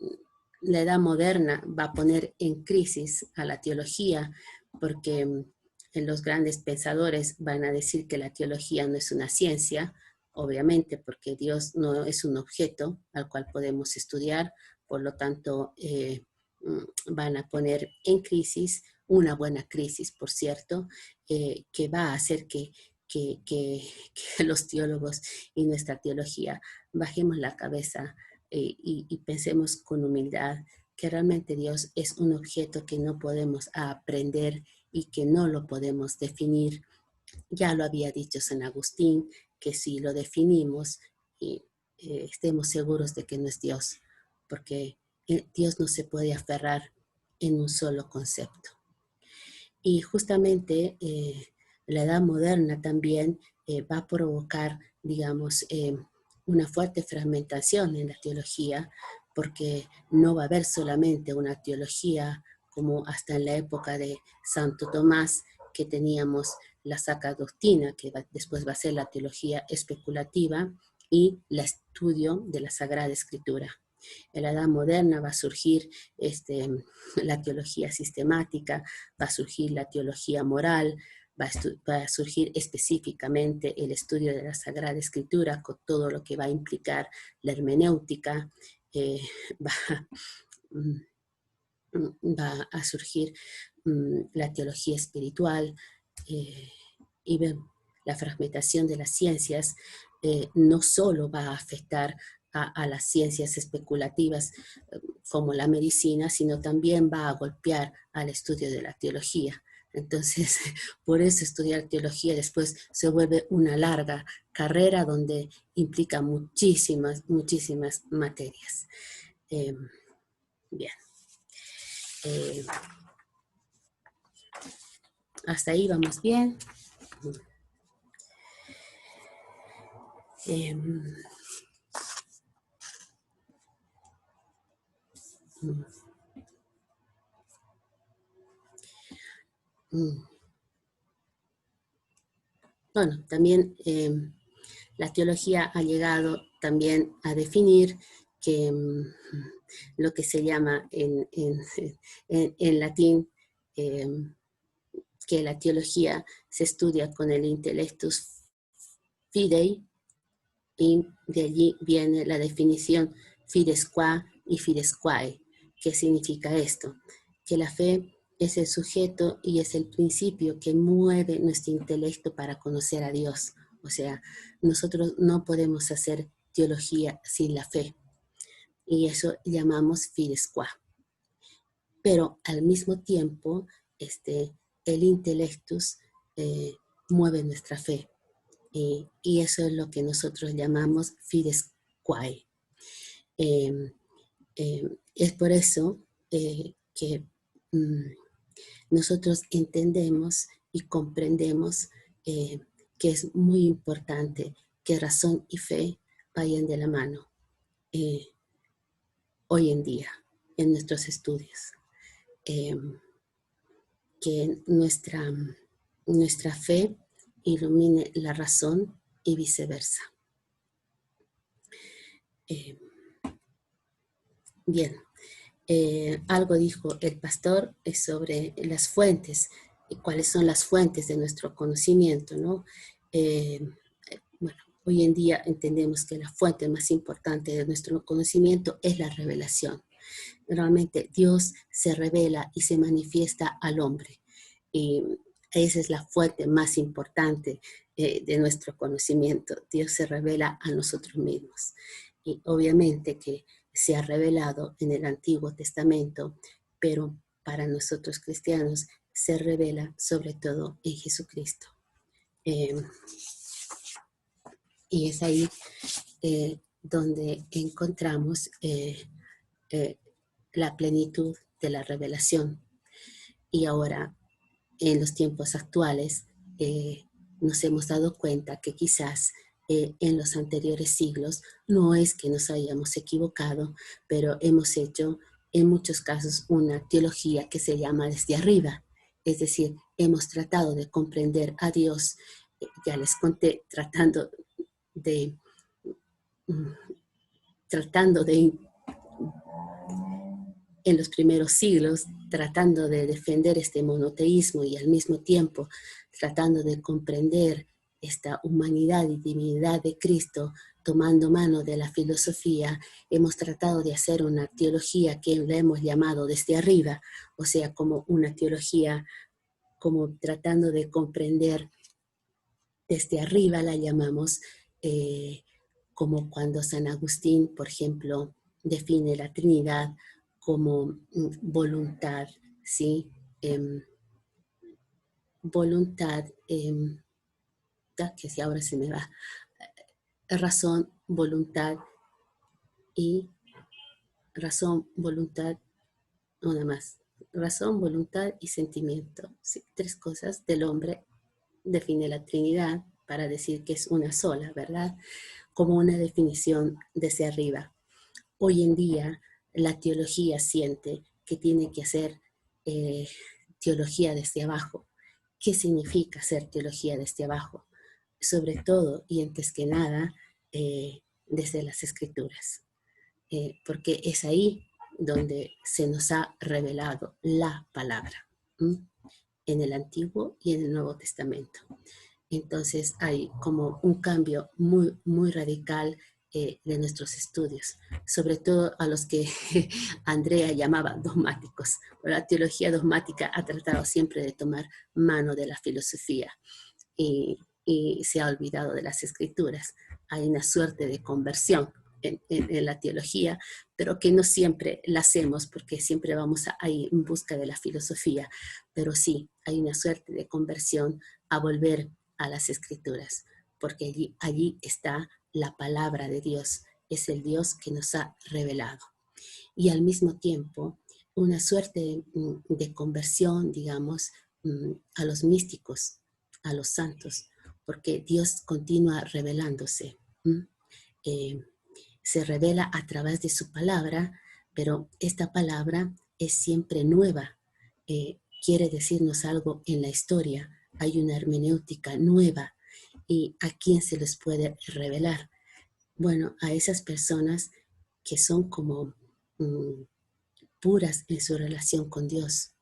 la Edad Moderna va a poner en crisis a la teología, porque los grandes pensadores van a decir que la teología no es una ciencia, obviamente, porque Dios no es un objeto al cual podemos estudiar, por lo tanto, van a poner en crisis, una buena crisis, por cierto, que va a hacer que los teólogos y nuestra teología bajemos la cabeza y pensemos con humildad que realmente Dios es un objeto que no podemos aprender y que no lo podemos definir. Ya lo había dicho San Agustín, que si lo definimos, estemos seguros de que no es Dios, porque Dios no se puede aferrar en un solo concepto. Y justamente la Edad Moderna también va a provocar, digamos, una fuerte fragmentación en la teología, porque no va a haber solamente una teología como hasta en la época de Santo Tomás, que teníamos la sacra doctrina, que después va a ser la teología especulativa y el estudio de la Sagrada Escritura. En la Edad Moderna va a surgir la teología sistemática, va a surgir la teología moral, va a surgir específicamente el estudio de la Sagrada Escritura con todo lo que va a implicar la hermenéutica, va a surgir la teología espiritual y la fragmentación de las ciencias no solo va a afectar a las ciencias especulativas como la medicina, sino también va a golpear al estudio de la teología. Entonces, por eso estudiar teología después se vuelve una larga carrera donde implica muchísimas materias. Bien. Hasta ahí vamos bien. Bueno, también la teología ha llegado también a definir que lo que se llama en latín que la teología se estudia con el intellectus fidei, y de allí viene la definición fides qua y fides quae. ¿Qué significa esto? Que la fe es el sujeto y es el principio que mueve nuestro intelecto para conocer a Dios. O sea, nosotros no podemos hacer teología sin la fe. Y eso llamamos fides qua. Pero al mismo tiempo, el intellectus mueve nuestra fe. Y eso es lo que nosotros llamamos fides quae. Es por eso que nosotros entendemos y comprendemos que es muy importante que razón y fe vayan de la mano hoy en día en nuestros estudios. Que nuestra fe ilumine la razón y viceversa. Bien, algo dijo el pastor sobre las fuentes, y cuáles son las fuentes de nuestro conocimiento, ¿no? Bueno, hoy en día entendemos que la fuente más importante de nuestro conocimiento es la revelación. Realmente Dios se revela y se manifiesta al hombre. Y esa es la fuente más importante de nuestro conocimiento. Dios se revela a nosotros mismos. Y obviamente que se ha revelado en el Antiguo Testamento, pero para nosotros cristianos se revela sobre todo en Jesucristo. Y es ahí donde encontramos la plenitud de la revelación. Y ahora, en los tiempos actuales, nos hemos dado cuenta que quizás en los anteriores siglos no es que nos hayamos equivocado, pero hemos hecho en muchos casos una teología que se llama desde arriba. Es decir, hemos tratado de comprender a Dios, ya les conté, tratando de en los primeros siglos, tratando de defender este monoteísmo y al mismo tiempo tratando de comprender esta humanidad y divinidad de Cristo, tomando mano de la filosofía, hemos tratado de hacer una teología que le hemos llamado desde arriba, o sea, como una teología, como tratando de comprender desde arriba, la llamamos, como cuando San Agustín, por ejemplo, define la Trinidad como voluntad, ¿sí? Voluntad, que si ahora se me va, razón, voluntad y razón, voluntad, una más, razón, voluntad y sentimiento, ¿sí? 3 cosas del hombre, define la Trinidad, para decir que es una sola, ¿verdad? Como una definición desde arriba. Hoy en día la teología siente que tiene que hacer teología desde abajo. ¿Qué significa hacer teología desde abajo? Sobre todo y antes que nada desde las Escrituras, porque es ahí donde se nos ha revelado la palabra, en el Antiguo y en el Nuevo Testamento. Entonces hay como un cambio muy, muy radical de nuestros estudios, sobre todo a los que Andrea llamaba dogmáticos. La teología dogmática ha tratado siempre de tomar mano de la filosofía y se ha olvidado de las Escrituras. Hay una suerte de conversión en la teología, pero que no siempre la hacemos porque siempre vamos ahí en busca de la filosofía, pero sí hay una suerte de conversión a volver a las Escrituras, porque allí está la palabra de Dios, es el Dios que nos ha revelado. Y al mismo tiempo, una suerte de conversión, digamos, a los místicos, a los santos, porque Dios continúa revelándose. Se revela a través de su palabra, pero esta palabra es siempre nueva. Quiere decirnos algo en la historia. Hay una hermenéutica nueva. ¿Y a quién se les puede revelar? Bueno, a esas personas que son como puras en su relación con Dios.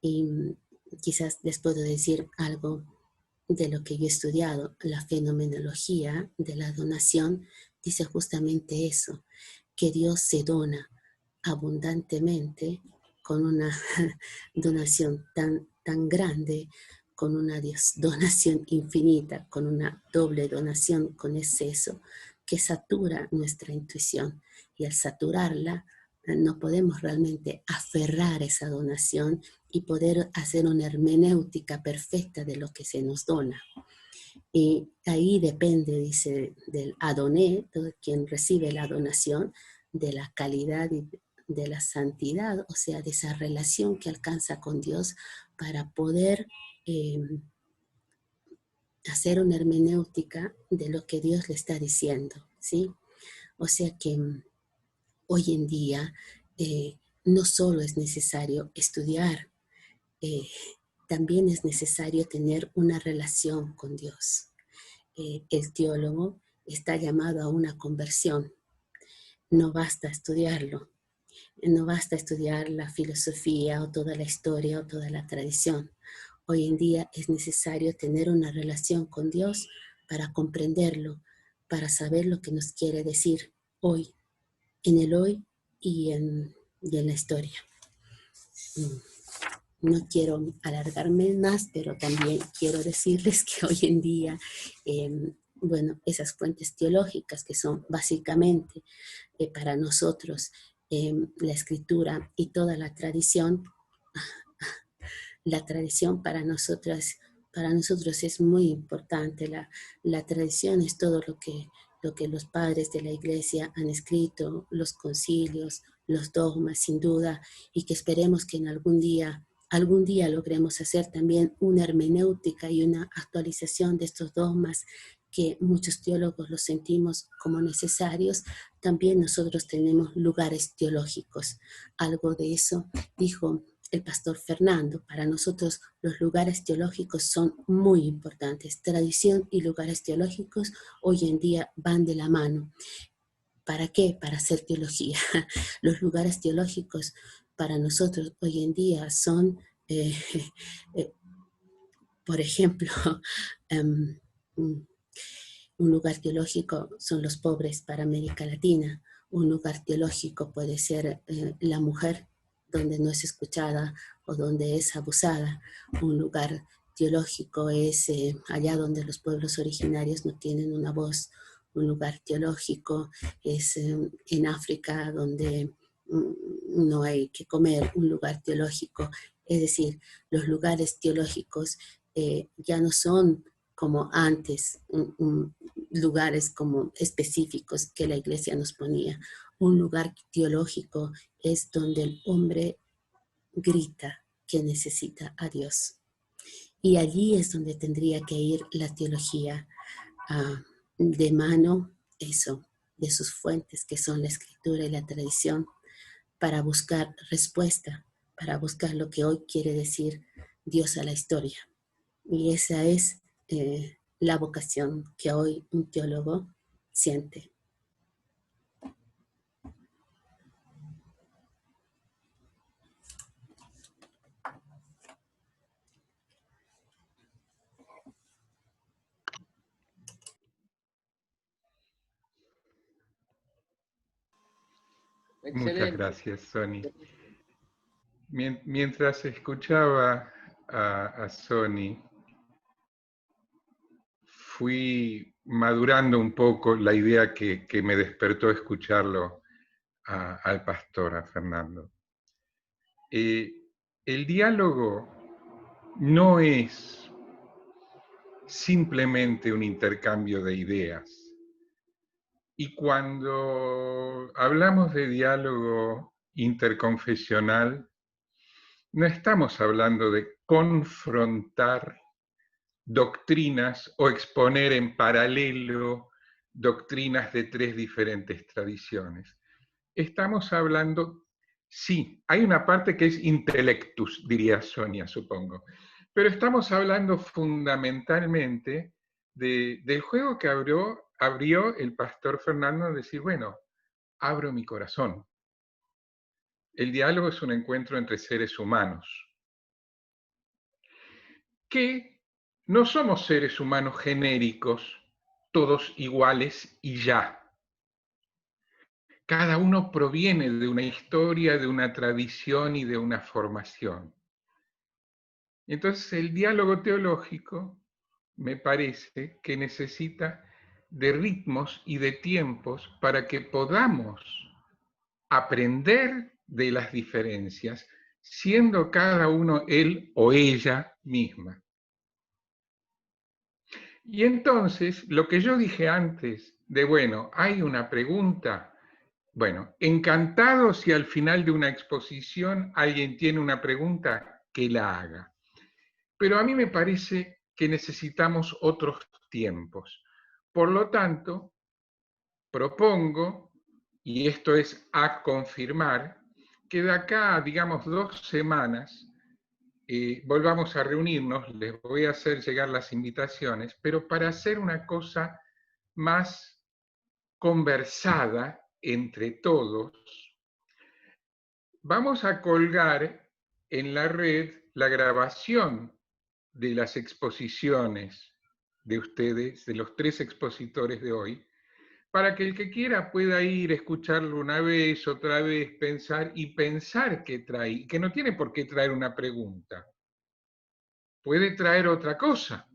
Y quizás les puedo decir algo de lo que yo he estudiado. La fenomenología de la donación dice justamente eso, que Dios se dona abundantemente con una donación tan grande, con una donación infinita, con una doble donación con exceso, que satura nuestra intuición. Y al saturarla, no podemos realmente aferrar esa donación y poder hacer una hermenéutica perfecta de lo que se nos dona. Y ahí depende, dice, del adoné, de quien recibe la donación, de la calidad y de la santidad, o sea, de esa relación que alcanza con Dios para poder hacer una hermenéutica de lo que Dios le está diciendo, ¿sí? O sea que hoy en día no solo es necesario estudiar, también es necesario tener una relación con Dios. El teólogo está llamado a una conversión. No basta estudiarlo. No basta estudiar la filosofía o toda la historia o toda la tradición. Hoy en día es necesario tener una relación con Dios para comprenderlo, para saber lo que nos quiere decir hoy, en el hoy y en la historia. No quiero alargarme más, pero también quiero decirles que hoy en día, bueno, esas fuentes teológicas que son básicamente para nosotros la escritura y toda la tradición para nosotros es muy importante. La tradición es todo lo que los padres de la iglesia han escrito, los concilios, los dogmas, sin duda, y que esperemos que en algún día logremos hacer también una hermenéutica y una actualización de estos dogmas que muchos teólogos los sentimos como necesarios. También nosotros tenemos lugares teológicos. Algo de eso dijo el pastor Fernando. Para nosotros los lugares teológicos son muy importantes. Tradición y lugares teológicos hoy en día van de la mano. ¿Para qué? Para hacer teología. Los lugares teológicos para nosotros hoy en día son, por ejemplo, un lugar teológico son los pobres para América Latina. Un lugar teológico puede ser la mujer donde no es escuchada o donde es abusada. Un lugar teológico es allá donde los pueblos originarios no tienen una voz. Un lugar teológico es en África donde no hay que comer. Un lugar teológico, es decir, los lugares teológicos ya no son como antes, lugares como específicos que la iglesia nos ponía. Un lugar teológico es donde el hombre grita que necesita a Dios. Y allí es donde tendría que ir la teología de mano, eso, de sus fuentes, que son la escritura y la tradición, para buscar respuesta, para buscar lo que hoy quiere decir Dios a la historia. Y esa es la vocación que hoy un teólogo siente. Muchas gracias, Sony. Mientras escuchaba a Sony, fui madurando un poco la idea que me despertó escucharlo al pastor, a Fernando. El diálogo no es simplemente un intercambio de ideas. Y cuando hablamos de diálogo interconfesional, no estamos hablando de confrontar doctrinas o exponer en paralelo doctrinas de tres diferentes tradiciones. Estamos hablando, sí, hay una parte que es intellectus, diría Sonia, supongo, pero estamos hablando fundamentalmente del juego que abrió el pastor Fernando, decir, bueno, abro mi corazón. El diálogo es un encuentro entre seres humanos, que no somos seres humanos genéricos, todos iguales y ya. Cada uno proviene de una historia, de una tradición y de una formación. Entonces el diálogo teológico me parece que necesita de ritmos y de tiempos para que podamos aprender de las diferencias, siendo cada uno él o ella misma. Y entonces, lo que yo dije antes, de bueno, hay una pregunta, bueno, encantado si al final de una exposición alguien tiene una pregunta, que la haga. Pero a mí me parece que necesitamos otros tiempos. Por lo tanto, propongo, y esto es a confirmar, que de acá, digamos, 2 semanas, volvamos a reunirnos, les voy a hacer llegar las invitaciones, pero para hacer una cosa más conversada entre todos, vamos a colgar en la red la grabación de las exposiciones de ustedes, de los 3 expositores de hoy, para que el que quiera pueda ir, escucharlo una vez, otra vez, pensar qué trae, que no tiene por qué traer una pregunta, puede traer otra cosa,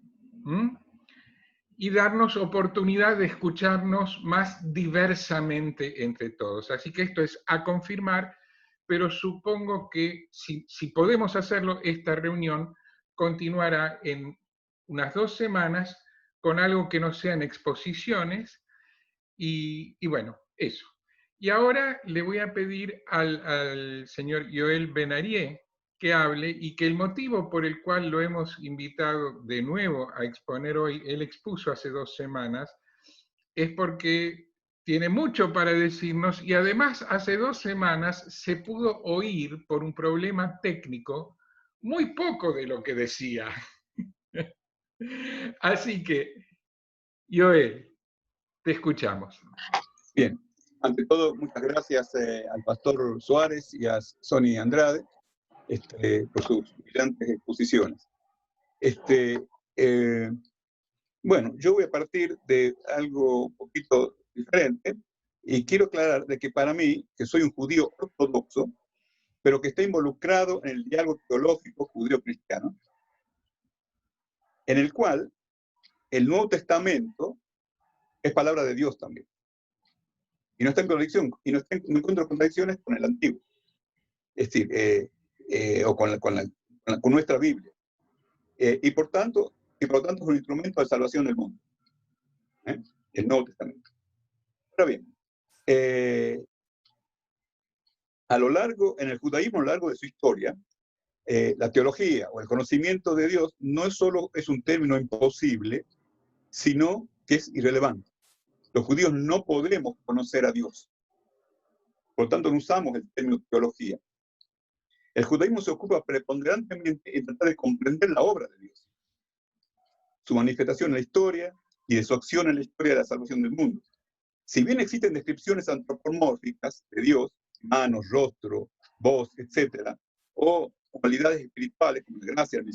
y darnos oportunidad de escucharnos más diversamente entre todos. Así que esto es a confirmar, pero supongo que si podemos hacerlo, esta reunión continuará en unas 2 semanas con algo que no sean exposiciones, y bueno, eso. Y ahora le voy a pedir al señor Joel Benarié que hable, y que el motivo por el cual lo hemos invitado de nuevo a exponer hoy, él expuso hace 2 semanas, es porque tiene mucho para decirnos, y además hace 2 semanas se pudo oír por un problema técnico muy poco de lo que decía. Así que, Joel, te escuchamos. Bien, ante todo, muchas gracias al pastor Suárez y a Sony Andrade por sus brillantes exposiciones. Bueno, yo voy a partir de algo un poquito diferente, y quiero aclarar de que para mí, que soy un judío ortodoxo, pero que está involucrado en el diálogo teológico judío-cristiano, en el cual el Nuevo Testamento es palabra de Dios también. Y no está en contradicción, y no encuentro contradicciones con el Antiguo. Es decir, o con nuestra Biblia. Y por tanto es un instrumento de salvación del mundo. El Nuevo Testamento. Ahora bien, en el judaísmo, a lo largo de su historia, la teología o el conocimiento de Dios no es solo un término imposible, sino que es irrelevante. Los judíos no podemos conocer a Dios. Por lo tanto, no usamos el término teología. El judaísmo se ocupa preponderantemente en tratar de comprender la obra de Dios, su manifestación en la historia y de su acción en la historia de la salvación del mundo. Si bien existen descripciones antropomórficas de Dios, manos, rostro, voz, etc., o cualidades espirituales como la gracia, la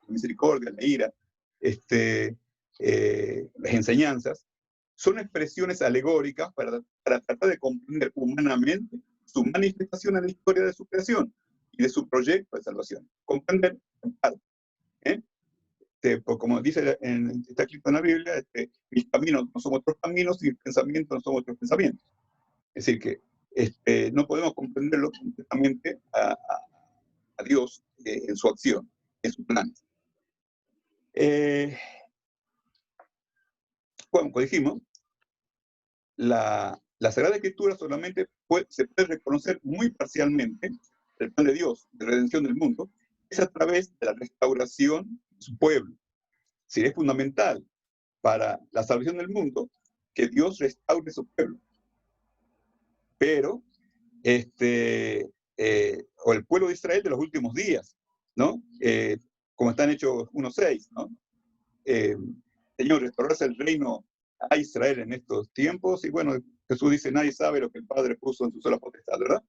misericordia, la ira, las enseñanzas, son expresiones alegóricas para tratar de comprender humanamente su manifestación en la historia de su creación y de su proyecto de salvación. Comprender en parte. Pues como dice está escrito en la Biblia, mis caminos no son otros caminos y mis pensamientos no son otros pensamientos. Es decir, que no podemos comprenderlo completamente a Dios en su acción, en sus planes. Como dijimos, la Sagrada Escritura solamente se puede reconocer muy parcialmente el plan de Dios de redención del mundo, es a través de la restauración de su pueblo. Sí, es fundamental para la salvación del mundo que Dios restaure su pueblo. Pero, o el pueblo de Israel de los últimos días, ¿no? Como está en Hechos 1:6, ¿no? Señor, restaurarse el reino a Israel en estos tiempos. Y bueno, Jesús dice, nadie sabe lo que el Padre puso en su sola potestad, ¿verdad?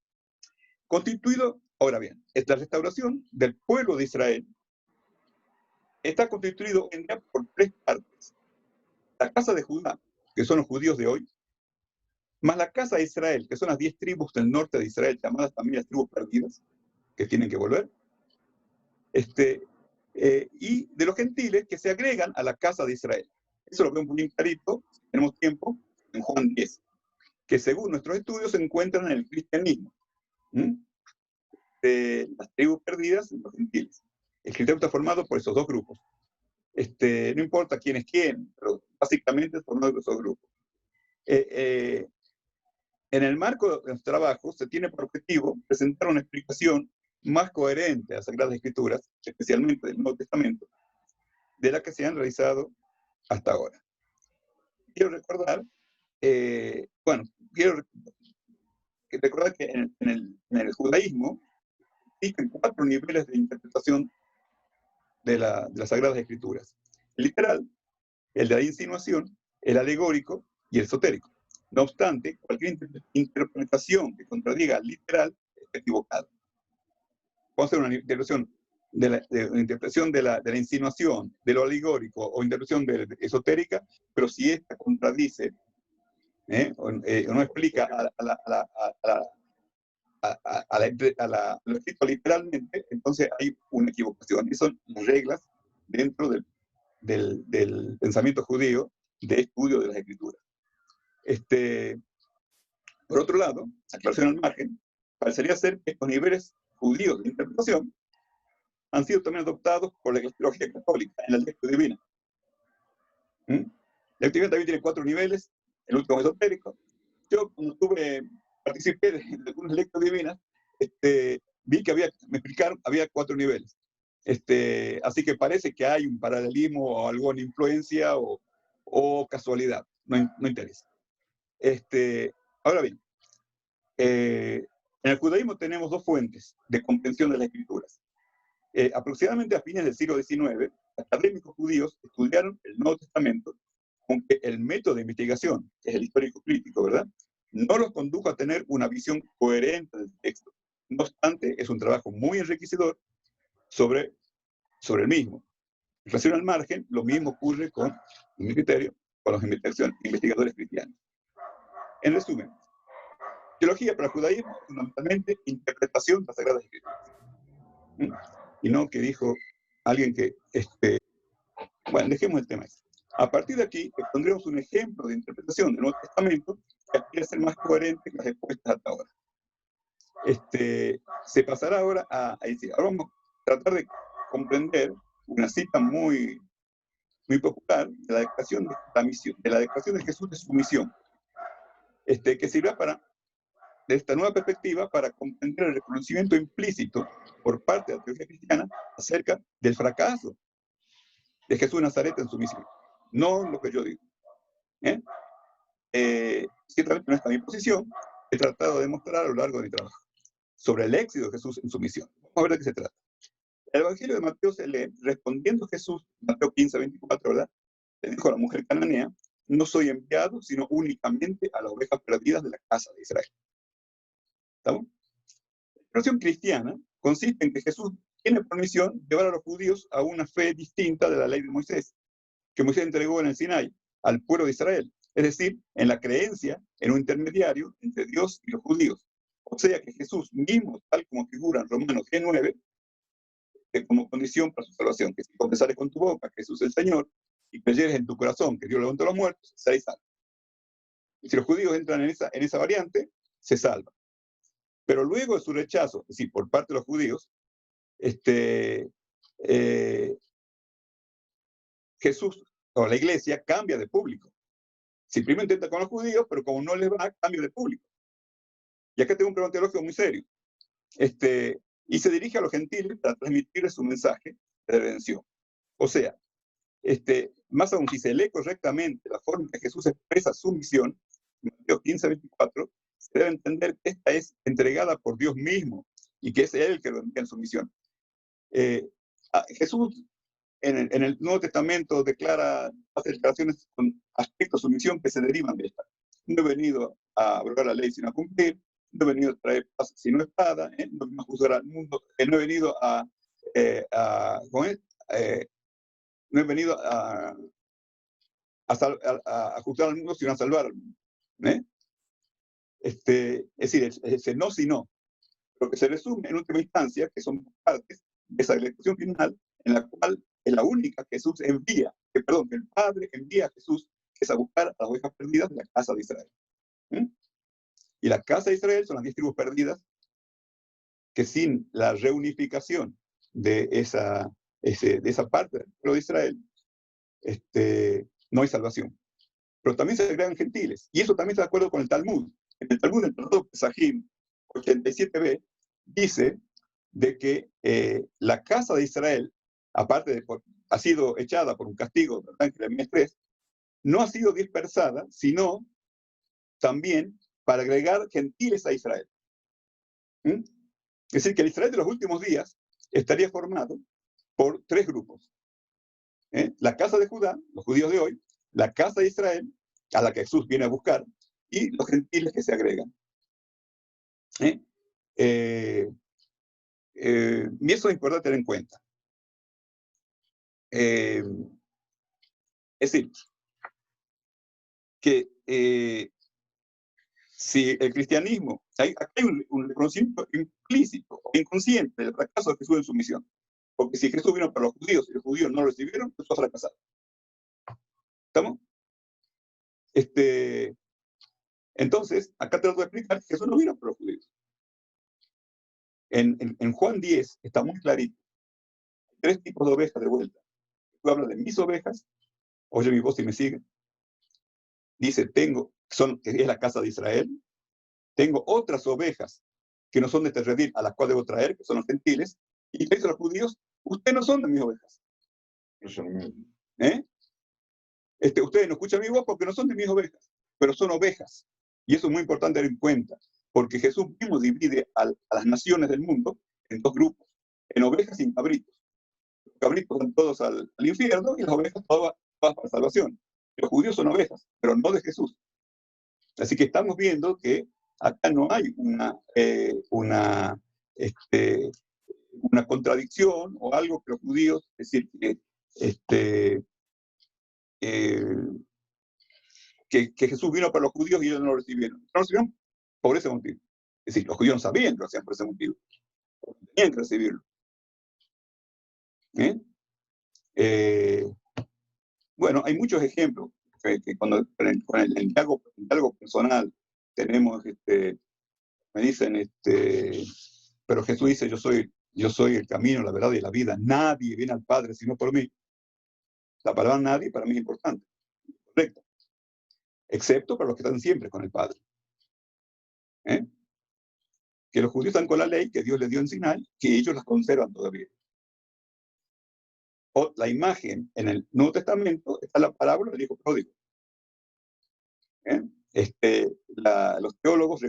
Constituido, ahora bien, esta restauración del pueblo de Israel está constituido en día por tres partes. La casa de Judá, que son los judíos de hoy, más la casa de Israel, que son las 10 tribus del norte de Israel, llamadas también las tribus perdidas, que tienen que volver, y de los gentiles que se agregan a la casa de Israel. Eso lo vemos bien clarito, si tenemos tiempo, en Juan 10, que según nuestros estudios se encuentran en el cristianismo. Las tribus perdidas y los gentiles. El cristianismo está formado por esos dos grupos. No importa quién es quién, pero básicamente es formado por esos grupos. En el marco de los trabajos se tiene por objetivo presentar una explicación más coherente a las Sagradas Escrituras, especialmente del Nuevo Testamento, de la que se han realizado hasta ahora. Quiero recordar, recordar que en el judaísmo existen 4 niveles de interpretación de las Sagradas Escrituras. El literal, el de la insinuación, el alegórico y el esotérico. No obstante, cualquier interpretación que contradiga al literal está equivocada. Vamos a hacer una interpretación de la insinuación, de lo alegórico o interpretación esotérica, pero si esta contradice o no explica lo escrito literalmente, entonces hay una equivocación. Esas son las reglas dentro del pensamiento judío de estudio de las Escrituras. Por otro lado, aclaración al margen, parecería ser que estos niveles judíos de interpretación han sido también adoptados por la teología católica en la lectura divina. La lectura divina también tiene 4 niveles, el último es esotérico. Yo, cuando participé de algunas lecturas divinas, vi que me explicaron, había 4 niveles. Así que parece que hay un paralelismo o alguna influencia o casualidad, no interesa. Ahora bien, en el judaísmo tenemos 2 fuentes de comprensión de las Escrituras. Aproximadamente a fines del siglo XIX, académicos judíos estudiaron el Nuevo Testamento, aunque el método de investigación, que es el histórico crítico, ¿verdad?, no los condujo a tener una visión coherente del texto. No obstante, es un trabajo muy enriquecedor sobre el mismo. En relación al margen, lo mismo ocurre en mi criterio, con los investigadores cristianos. En resumen, teología para el judaísmo es fundamentalmente interpretación de las Sagradas Escrituras. Y no que dijo alguien que... Bueno, dejemos el tema. A partir de aquí, pondremos un ejemplo de interpretación del Nuevo Testamento que aspira a ser más coherente que las expuestas hasta ahora. Se pasará ahora a decir, ahora vamos a tratar de comprender una cita muy, muy popular de la declaración de la misión, de la declaración de Jesús de su misión, que sirva para de esta nueva perspectiva para comprender el reconocimiento implícito por parte de la teología cristiana acerca del fracaso de Jesús de Nazaret en su misión. No lo que yo digo. Ciertamente no está mi posición, he tratado de demostrar a lo largo de mi trabajo sobre el éxito de Jesús en su misión. Vamos a ver de qué se trata. El Evangelio de Mateo se lee, respondiendo Jesús, Mateo 15, 24, ¿verdad? Le dijo a la mujer cananea, no soy enviado, sino únicamente a las ovejas perdidas de la casa de Israel. ¿Estamos? La expresión cristiana consiste en que Jesús tiene por misión llevar a los judíos a una fe distinta de la ley de Moisés, que Moisés entregó en el Sinai al pueblo de Israel, es decir, en la creencia en un intermediario entre Dios y los judíos. O sea que Jesús mismo, tal como figura en Romanos 10:9, como condición para su salvación, que si confesares con tu boca que Jesús es el Señor y creyeres en tu corazón que Dios levantó a los muertos, seréis salvos. Y si los judíos entran en esa variante, se salvan. Pero luego de su rechazo, es decir, por parte de los judíos, Jesús o la iglesia cambia de público. Si primero intenta con los judíos, pero como no les va, cambia de público. Y acá tengo un problema teológico muy serio. Y se dirige a los gentiles para transmitirles su mensaje de redención. O sea, más aún si se lee correctamente la forma en que Jesús expresa su misión, en Mateo 15, 24, se debe entender que esta es entregada por Dios mismo y que es Él el que lo envía en su misión. Jesús en el Nuevo Testamento hace declaraciones con aspectos de su misión que se derivan de esta. No he venido a abrogar la ley sino a cumplir, no he venido a traer paz sino espada, no he juzgar al mundo, no he venido no he venido a juzgar al mundo sino a salvar al mundo. Es decir, ese no si no, lo que se resume en última instancia, que son partes de esa elección final, en la cual es la única que Jesús envía, que el Padre envía a Jesús, que es a buscar a las ovejas perdidas de la casa de Israel. Y la casa de Israel son las 10 tribus perdidas, que sin la reunificación de esa parte del pueblo de Israel, no hay salvación. Pero también se agregan gentiles, y eso también está de acuerdo con el Talmud. En el Talmud, el Tratado Pesajim 87b, dice de que la casa de Israel, aparte de ha sido echada por un castigo de Jeremías 3, no ha sido dispersada, sino también para agregar gentiles a Israel. Es decir, que el Israel de los últimos días estaría formado por 3 grupos. La casa de Judá, los judíos de hoy, la casa de Israel, a la que Jesús viene a buscar, y los gentiles que se agregan. Y eso es importante tener en cuenta. Es decir, que si el cristianismo, acá hay un reconocimiento implícito o inconsciente del fracaso de Jesús en su misión. Porque si Jesús vino para los judíos y los judíos no lo recibieron, Jesús ha fracasado. ¿Estamos? Entonces, acá trato de explicar que Jesús no vino para los judíos. En Juan 10 está muy clarito. Hay 3 tipos de ovejas de vuelta. Tú hablas de mis ovejas, oye mi voz y me sigue. Dice, que es la casa de Israel. Tengo otras ovejas que no son de este redil, a las cuales debo traer, que son los gentiles. Y le dice a los judíos, ustedes no son de mis ovejas. Ustedes no escuchan mi voz porque no son de mis ovejas, pero son ovejas. Y eso es muy importante tener en cuenta, porque Jesús mismo divide a las naciones del mundo en 2 grupos, en ovejas y en cabritos. Los cabritos van todos al infierno y las ovejas todas para salvación. Los judíos son ovejas, pero no de Jesús. Así que estamos viendo que acá no hay una contradicción o algo que los judíos, es decir, que Jesús vino para los judíos y ellos no lo recibieron. No lo recibieron por ese motivo. Es decir, los judíos no sabían que lo hacían por ese motivo. Tenían que recibirlo. Bueno, hay muchos ejemplos que cuando con el diálogo personal tenemos, me dicen, pero Jesús dice, yo soy el camino, la verdad y la vida. Nadie viene al Padre sino por mí. La palabra nadie para mí es importante, correcto. Excepto para los que están siempre con el Padre. que los judíos están con la ley que Dios les dio en Sinai, que ellos las conservan todavía. O la imagen en el Nuevo Testamento está la parábola del hijo pródigo. ¿Eh? Los teólogos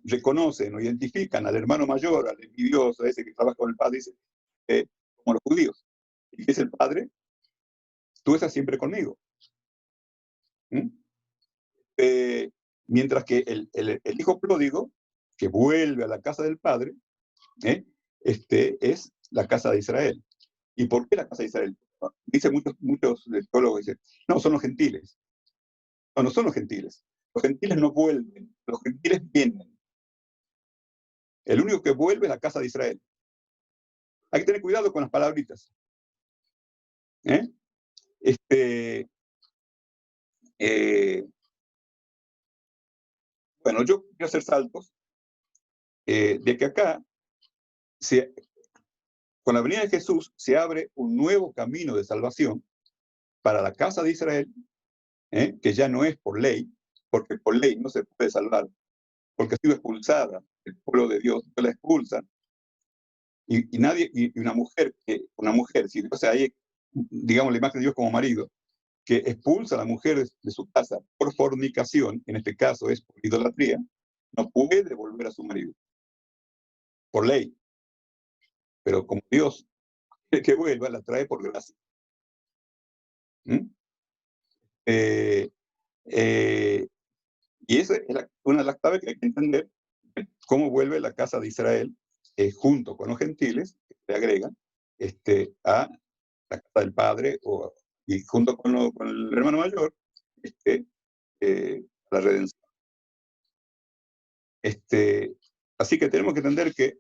reconocen o identifican al hermano mayor, al envidioso, ese que trabaja con el padre, dice, como los judíos. ¿Y qué es el padre? Tú estás siempre conmigo. Mientras que el hijo pródigo, que vuelve a la casa del padre, es la casa de Israel. ¿Y por qué la casa de Israel? Dice muchos teólogos, dicen, no, son los gentiles. No, no son los gentiles. Los gentiles no vuelven, los gentiles vienen. El único que vuelve es la casa de Israel. Hay que tener cuidado con las palabritas. Bueno, yo quiero hacer saltos de que acá, con la venida de Jesús, se abre un nuevo camino de salvación para la casa de Israel, que ya no es por ley, porque por ley no se puede salvar, porque ha sido expulsada, el pueblo de Dios la expulsa, y una mujer, si Dios ahí, digamos la imagen de Dios como marido, que expulsa a la mujer de su casa por fornicación, en este caso es por idolatría, no puede volver a su marido, por ley. Pero como Dios quiere que vuelva, la trae por gracia. Y esa es una de las claves que hay que entender, cómo vuelve la casa de Israel, junto con los gentiles, que se agregan, a la casa del Padre, y junto con el hermano mayor, la redención. Así que tenemos que entender que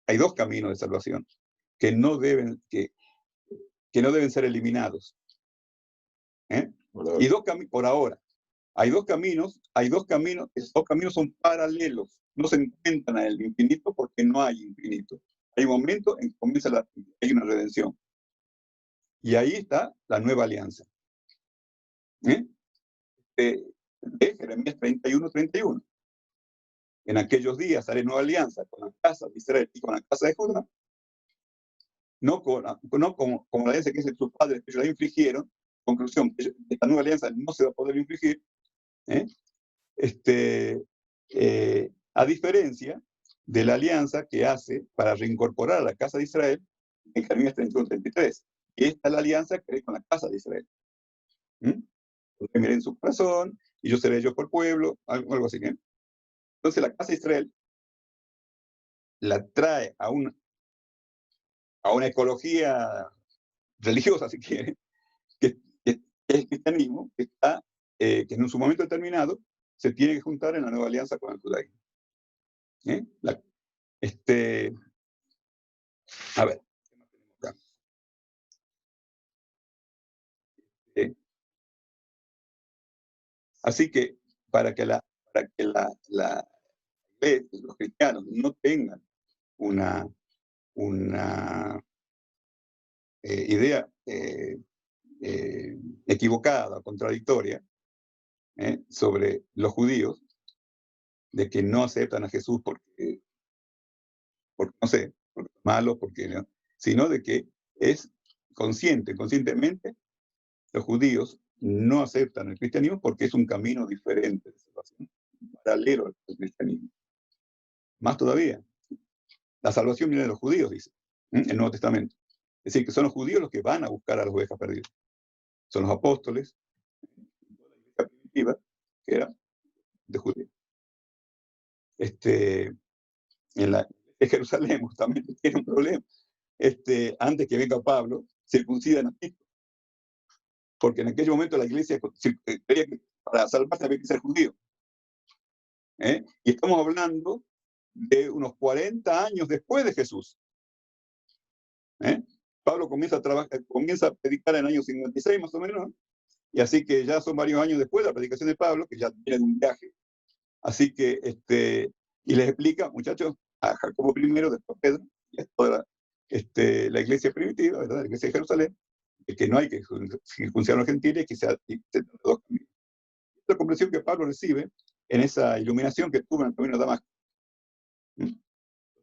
hay dos caminos de salvación que no deben ser eliminados. Y por ahora. Hay dos caminos, esos dos caminos son paralelos, no se encuentran en el infinito porque no hay infinito. Hay un momento en que hay una redención. Y ahí está la nueva alianza. Jeremías 31:31. En aquellos días haré nueva alianza con la casa de Israel y con la casa de Judá, no como la alianza que hizo sus padres, que ellos la infligieron. Conclusión, esta nueva alianza no se va a poder infligir, a diferencia de la alianza que hace para reincorporar a la casa de Israel en Jeremías 31:33. Y esta es la alianza que hay con la casa de Israel. Miren su corazón, y yo seré yo por pueblo, algo así. Entonces la casa de Israel la trae a una ecología religiosa, si quiere, que es el cristianismo, que en su momento determinado se tiene que juntar en la nueva alianza con el judaísmo. A ver. Así que para que los cristianos no tengan una idea equivocada, contradictoria, sobre los judíos, de que no aceptan a Jesús porque no sé, porque es malo, no, sino de que es conscientemente, los judíos no aceptan el cristianismo porque es un camino diferente de salvación, paralelo al cristianismo. Más todavía, la salvación viene de los judíos, dice el Nuevo Testamento. Es decir, que son los judíos los que van a buscar a las ovejas perdidas. Son los apóstoles, la iglesia primitiva, que era de judíos. En Jerusalén justamente tiene un problema. Antes que venga Pablo, circuncidan a Tito. Porque en aquel momento la iglesia creía que para salvarse había que ser judío. Y estamos hablando de unos 40 años después de Jesús. Pablo comienza a predicar en el año 56 más o menos, ¿no? Y así que ya son varios años después de la predicación de Pablo, que ya viene de un viaje. Así que, y les explica, muchachos, a Jacobo I, después Pedro, y a toda la iglesia primitiva, ¿verdad? La iglesia de Jerusalén, que no hay que circuncidar a los gentiles, que se dos caminos. la comprensión que Pablo recibe en esa iluminación que tuvo en el camino de Damasco.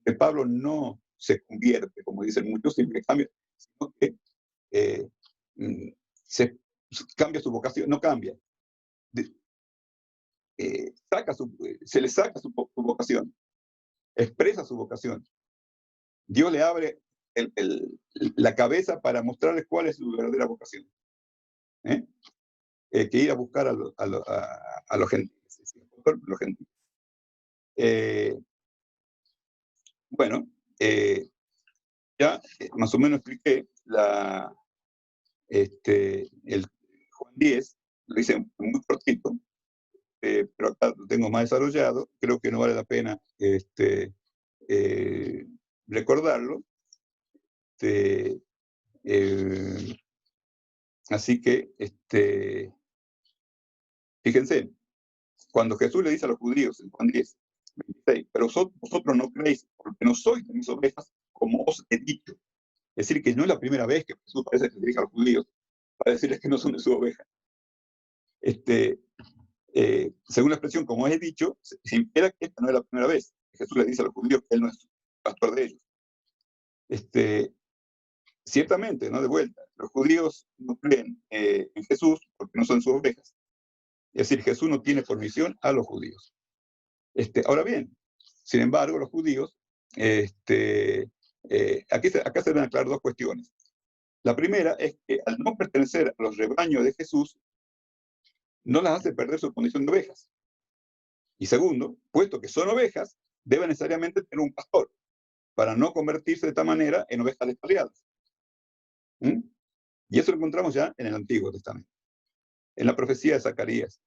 Que Pablo no se convierte, como dicen muchos, sino que cambia, sino que se cambia su vocación, no cambia. Se le saca su vocación, expresa su vocación. Dios le abre la cabeza para mostrarles cuál es su verdadera vocación. Que ir a buscar a los gentiles. Los gentiles. Bueno, ya más o menos expliqué el Juan 10, lo hice muy cortito, pero acá lo tengo más desarrollado, creo que no vale la pena recordarlo. Así que, fíjense, cuando Jesús le dice a los judíos en Juan 10, 26, pero vosotros no creéis, porque no sois de mis ovejas, como os he dicho. Es decir, que no es la primera vez que Jesús parece que se dirige a los judíos para decirles que no son de su oveja. Según la expresión, como he dicho, se impera que esta no es la primera vez que Jesús le dice a los judíos que él no es pastor de ellos. Ciertamente, ¿no? De vuelta, los judíos no creen en Jesús porque no son sus ovejas. Es decir, Jesús no tiene por misión a los judíos. Ahora bien, sin embargo, los judíos, acá se deben aclarar dos cuestiones. La primera es que al no pertenecer a los rebaños de Jesús, no las hace perder su condición de ovejas. Y segundo, puesto que son ovejas, deben necesariamente tener un pastor, para no convertirse de esta manera en ovejas descarriadas. Y eso lo encontramos ya en el Antiguo Testamento. En la profecía de Zacarías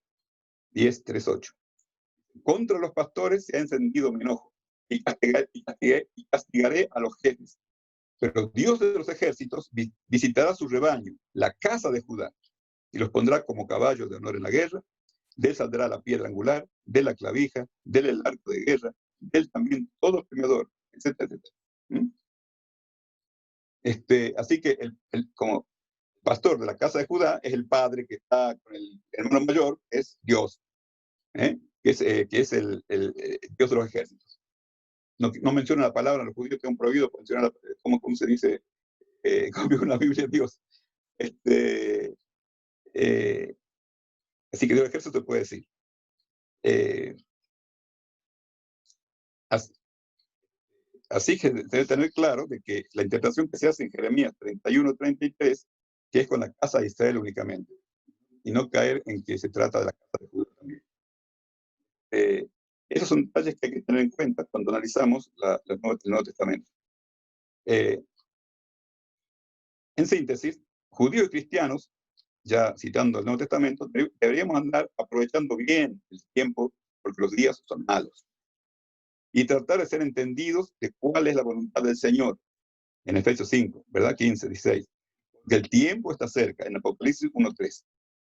10, 3, 8. Contra los pastores se ha encendido mi enojo, y castigaré a los jefes. Pero Dios de los ejércitos visitará su rebaño, la casa de Judá, y los pondrá como caballos de honor en la guerra. De él saldrá la piedra angular, de la clavija, del arco de guerra, de él también todo premiador, etcétera, etcétera. Así que como pastor de la casa de Judá es el padre que está con el hermano mayor, es Dios, que es el Dios de los ejércitos. No menciona la palabra, los judíos tienen prohibido mencionar cómo se dice, como en la Biblia, Dios. Así que Dios del ejército se puede decir. Así que debe tener claro de que la interpretación que se hace en Jeremías 31-33, que es con la casa de Israel únicamente, y no caer en que se trata de la casa de Judá también. Esos son detalles que hay que tener en cuenta cuando analizamos el Nuevo Testamento. En síntesis, judíos y cristianos, ya citando el Nuevo Testamento, deberíamos andar aprovechando bien el tiempo porque los días son malos. Y tratar de ser entendidos de cuál es la voluntad del Señor. En Efesios 5, ¿verdad? 15, 16. Que el tiempo está cerca, en Apocalipsis 1:3.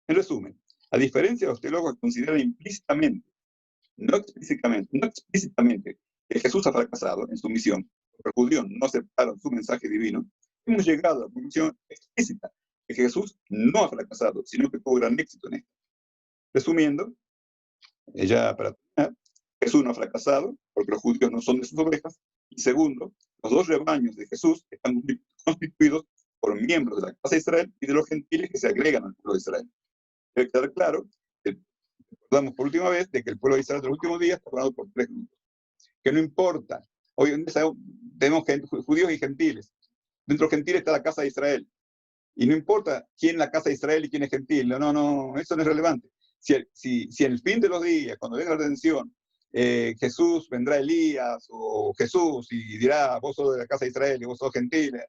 En resumen, a diferencia de los teólogos que consideran implícitamente, no explícitamente, que Jesús ha fracasado en su misión, porque los judíos no aceptaron su mensaje divino, hemos llegado a la conclusión explícita de que Jesús no ha fracasado, sino que tuvo gran éxito en esto. Resumiendo, ya para terminar, Jesús no ha fracasado porque los judíos no son de sus ovejas, y segundo, los dos rebaños de Jesús están constituidos por miembros de la casa de Israel y de los gentiles que se agregan al pueblo de Israel. Debe quedar claro, recordamos por última vez, de que el pueblo de Israel de los últimos días está formado por tres grupos. Que no importa, hoy en día tenemos judíos y gentiles. Dentro de los gentiles está la casa de Israel. Y no importa quién es la casa de Israel y quién es gentil. No, eso no es relevante. Si en el fin de los días, cuando venga la redención, Jesús vendrá Elías o Jesús y dirá, vos sos de la casa de Israel y vos sos gentil,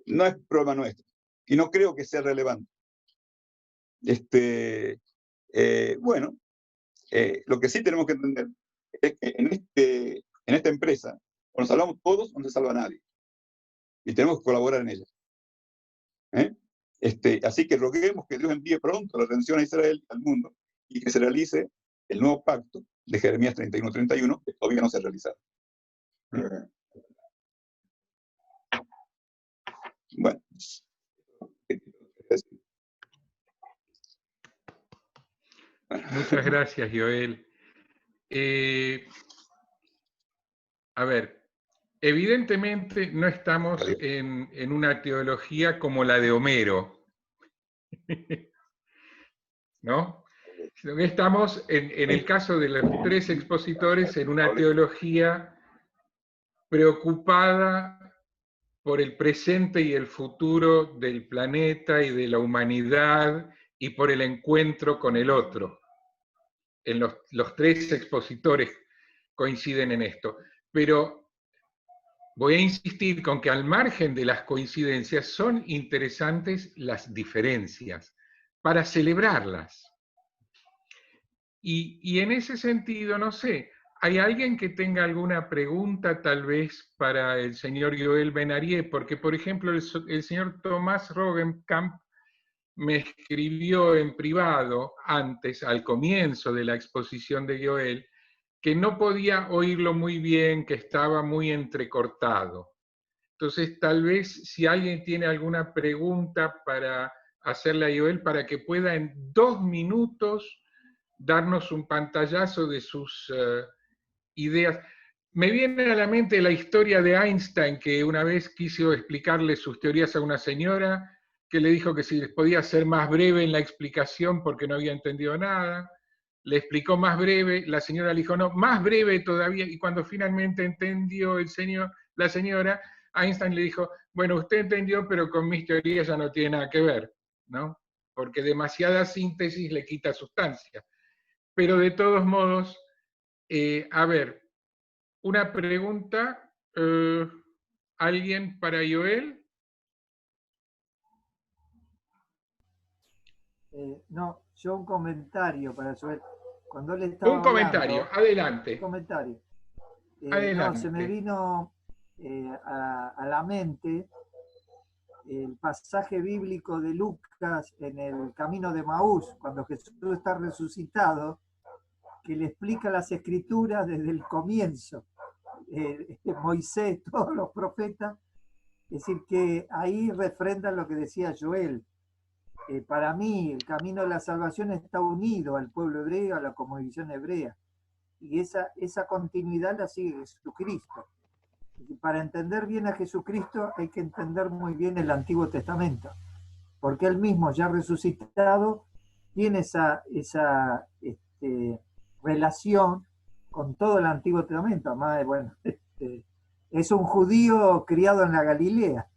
no es problema nuestro. Y no creo que sea relevante. Bueno, lo que sí tenemos que entender es que en esta empresa, cuando salvamos todos, no se salva a nadie. Y tenemos que colaborar en ella. Así que roguemos que Dios envíe pronto la redención a Israel, al mundo, y que se realice el nuevo pacto de Jeremías 31-31, que todavía no se ha realizado. Bueno. Muchas gracias, Joel. A ver, evidentemente no estamos en una teología como la de Homero, ¿no? Sino que estamos, en el caso de los tres expositores, en una teología preocupada por el presente y el futuro del planeta y de la humanidad y por el encuentro con el otro. Los tres expositores coinciden en esto. Pero voy a insistir con que al margen de las coincidencias son interesantes las diferencias para celebrarlas. Y en ese sentido, no sé, ¿hay alguien que tenga alguna pregunta tal vez para el señor Joel Ben-Arié? Porque, por ejemplo, el señor Tomás Rogenkamp me escribió en privado antes, al comienzo de la exposición de Joel, que no podía oírlo muy bien, que estaba muy entrecortado. Entonces, tal vez si alguien tiene alguna pregunta para hacerle a Joel, para que pueda en 2 minutos darnos un pantallazo de sus ideas. Me viene a la mente la historia de Einstein, que una vez quiso explicarle sus teorías a una señora, que le dijo que si podía ser más breve en la explicación porque no había entendido nada. Le explicó más breve, la señora le dijo, no, más breve todavía, y cuando finalmente entendió la señora, Einstein le dijo, bueno, usted entendió, pero con mis teorías ya no tiene nada que ver, ¿no? Porque demasiada síntesis le quita sustancia. Pero de todos modos, a ver, una pregunta, ¿alguien para Joel? No, yo un comentario para Joel. Cuando él estaba Un comentario, hablando, adelante. un comentario. Adelante. No, se me vino a la mente el pasaje bíblico de Lucas en el camino de Maús, cuando Jesús está resucitado, que le explica las escrituras desde el comienzo. Moisés, todos los profetas, es decir, que ahí refrendan lo que decía Joel. Para mí, el camino de la salvación está unido al pueblo hebreo, a la cosmovisión hebrea, y esa continuidad la sigue Jesucristo. Y para entender bien a Jesucristo hay que entender muy bien el Antiguo Testamento, porque él mismo, ya resucitado, tiene esa relación con todo el Antiguo Testamento. Además, bueno, es un judío criado en la Galilea.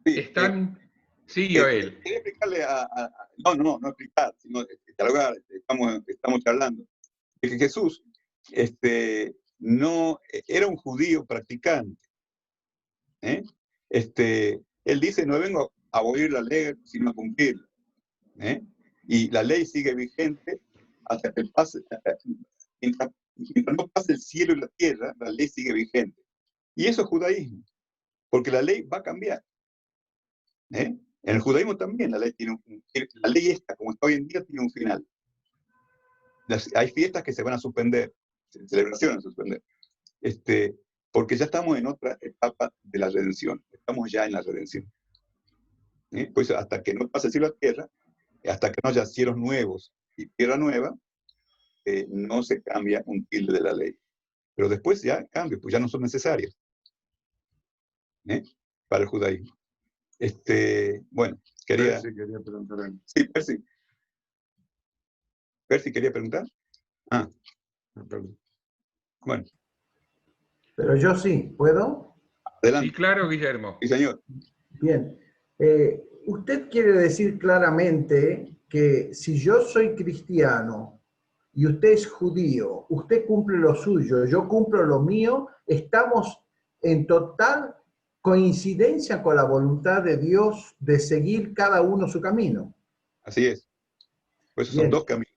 Están... Sí, Joel. Quería explicarle no explicar, sino dialogar, estamos charlando. De que Jesús no era un judío practicante. Él dice, no vengo a abolir la ley, sino a cumplirla. Y la ley sigue vigente hasta que pase, mientras no pase el cielo y la tierra, la ley sigue vigente. Y eso es judaísmo, porque la ley va a cambiar. En el judaísmo también la ley la ley esta, como está hoy en día, tiene un final. Hay fiestas que se van a suspender, celebraciones a suspender, porque ya estamos en otra etapa de la redención, estamos ya en la redención. Pues hasta que no pase el cielo y la tierra, hasta que no haya cielos nuevos y tierra nueva, no se cambia un tilde de la ley. Pero después ya cambia, pues ya no son necesarias para el judaísmo. Bueno, quería... Percy quería preguntar algo. Sí, Percy. ¿Percy quería preguntar? Perdón. Bueno. Pero yo sí, ¿puedo? Adelante. Sí, claro, Guillermo. Sí, señor. Bien. Usted quiere decir claramente que si yo soy cristiano y usted es judío, usted cumple lo suyo, yo cumplo lo mío, estamos en total coincidencia con la voluntad de Dios de seguir cada uno su camino. Así es. Pues son dos caminos.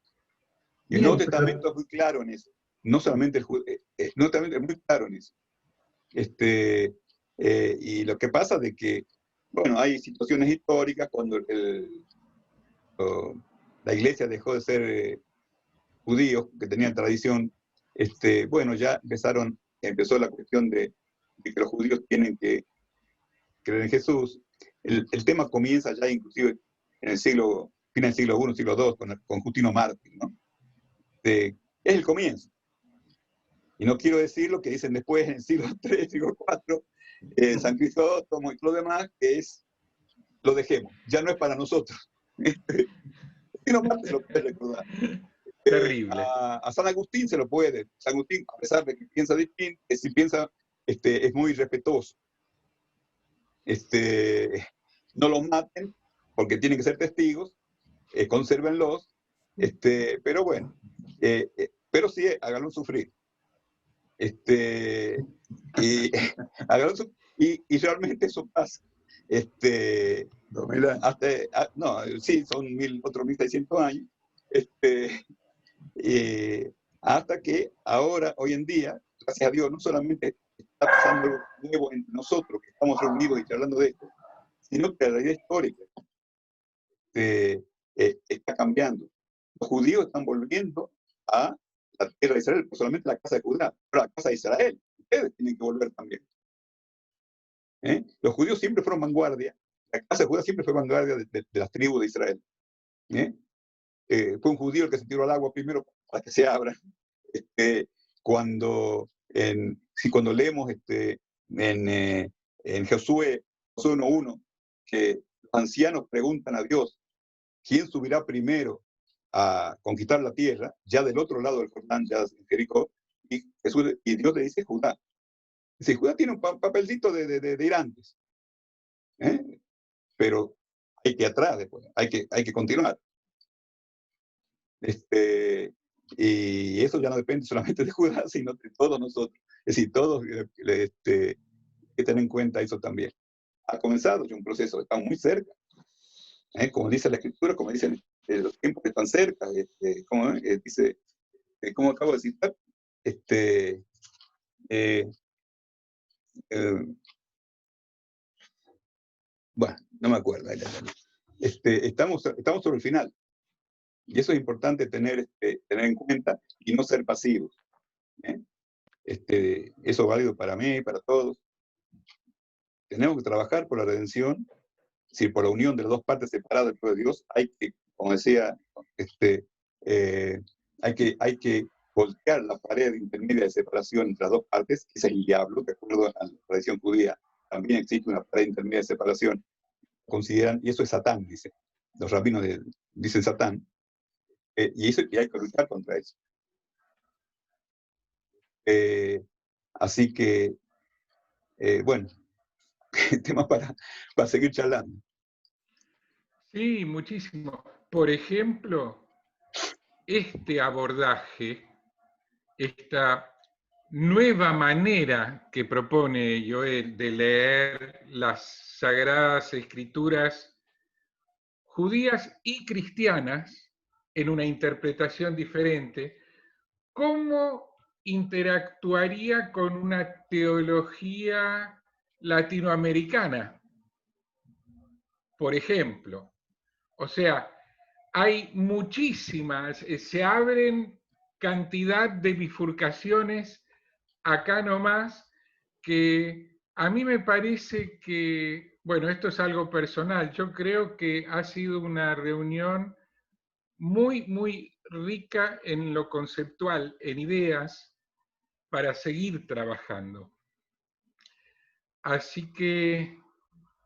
Y el Nuevo Testamento es muy claro en eso. No solamente el Nuevo Testamento es muy claro en eso. Y lo que pasa de que, bueno, hay situaciones históricas cuando la iglesia dejó de ser judíos que tenían tradición, bueno, ya empezó la cuestión de que los judíos tienen que creer en Jesús. El tema comienza ya inclusive en el siglo, fin del siglo I, siglo II, con Justino Mártir, ¿no? Es el comienzo. Y no quiero decir lo que dicen después en el siglo III, siglo IV, San Cristóstomo y todo lo demás, que es, lo dejemos, ya no es para nosotros. Justino Mártir se lo puede recordar. Terrible. A San Agustín se lo puede. San Agustín, a pesar de que piensa distinto, si piensa, es muy respetuoso. No los maten, porque tienen que ser testigos, consérvenlos, pero bueno, pero sí, háganlo sufrir. Y realmente eso pasa. Sí, son otros 1600 años. Hasta que ahora, hoy en día, gracias a Dios, no solamente está pasando algo nuevo entre nosotros, que estamos reunidos y hablando de esto, sino que la realidad histórica está cambiando. Los judíos están volviendo a la tierra de Israel, no solamente la casa de Judá, pero la casa de Israel. Ustedes tienen que volver también. Los judíos siempre fueron vanguardia, la casa de Judá siempre fue vanguardia de las tribus de Israel. Fue un judío el que se tiró al agua primero para que se abra. Cuando leemos en Josué 1:1, que los ancianos preguntan a Dios, ¿quién subirá primero a conquistar la tierra? Ya del otro lado del Jordán, ya en Jericó, y Dios le dice Judá. Dice, Judá tiene un papelcito de ir antes, pero hay que atrás después, hay que continuar. Y eso ya no depende solamente de Judá, sino de todos nosotros. Es decir, todos hay que tener en cuenta eso también. Ha comenzado ya un proceso, estamos muy cerca. Como dice la Escritura, como dicen los tiempos que están cerca, dice, como acabo de citar, bueno, no me acuerdo. Estamos sobre el final. Y eso es importante tener en cuenta y no ser pasivos. Eso es válido para mí, para todos. Tenemos que trabajar por la redención, si por la unión de las dos partes separadas del pueblo de Dios. Hay que, como decía, hay que voltear la pared intermedia de separación entre las dos partes, que es el diablo, de acuerdo a la tradición judía. También existe una pared intermedia de separación, consideran, y eso es Satán, dice. Los rabinos dicen Satán. Y hay que luchar contra eso. Así que, bueno, tema para seguir charlando. Sí, muchísimo. Por ejemplo, este abordaje, esta nueva manera que propone Joel de leer las Sagradas Escrituras judías y cristianas en una interpretación diferente, ¿cómo interactuaría con una teología latinoamericana? Por ejemplo, o sea, hay muchísimas, se abren cantidad de bifurcaciones acá nomás que a mí me parece que, bueno, esto es algo personal, yo creo que ha sido una reunión muy, muy rica en lo conceptual, en ideas, para seguir trabajando. Así que,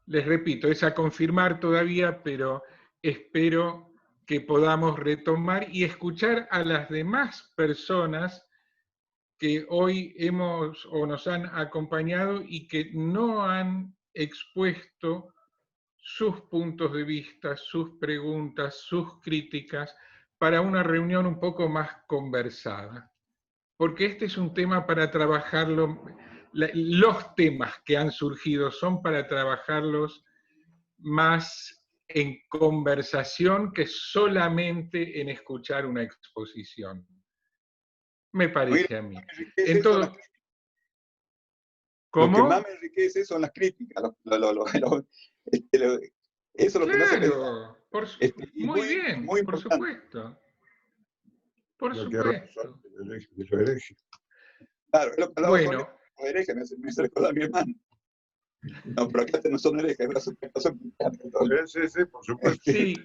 les repito, es a confirmar todavía, pero espero que podamos retomar y escuchar a las demás personas que hoy nos han acompañado y que no han expuesto sus puntos de vista, sus preguntas, sus críticas, para una reunión un poco más conversada. Porque este es un tema para trabajarlo, los temas que han surgido son para trabajarlos más en conversación que solamente en escuchar una exposición. Me parece a mí. ¿Cómo? Lo que más me enriquece son las críticas. Eso es lo que me hace pensar. Muy bien, por supuesto. Por Lo que erró supuesto. es lo hereje. Claro, es lo que hablaba Bueno, con herejes, me hace recordar a mi hermano. No, pero acá no son herejes, no son cristianos. Sí, por supuesto. sí.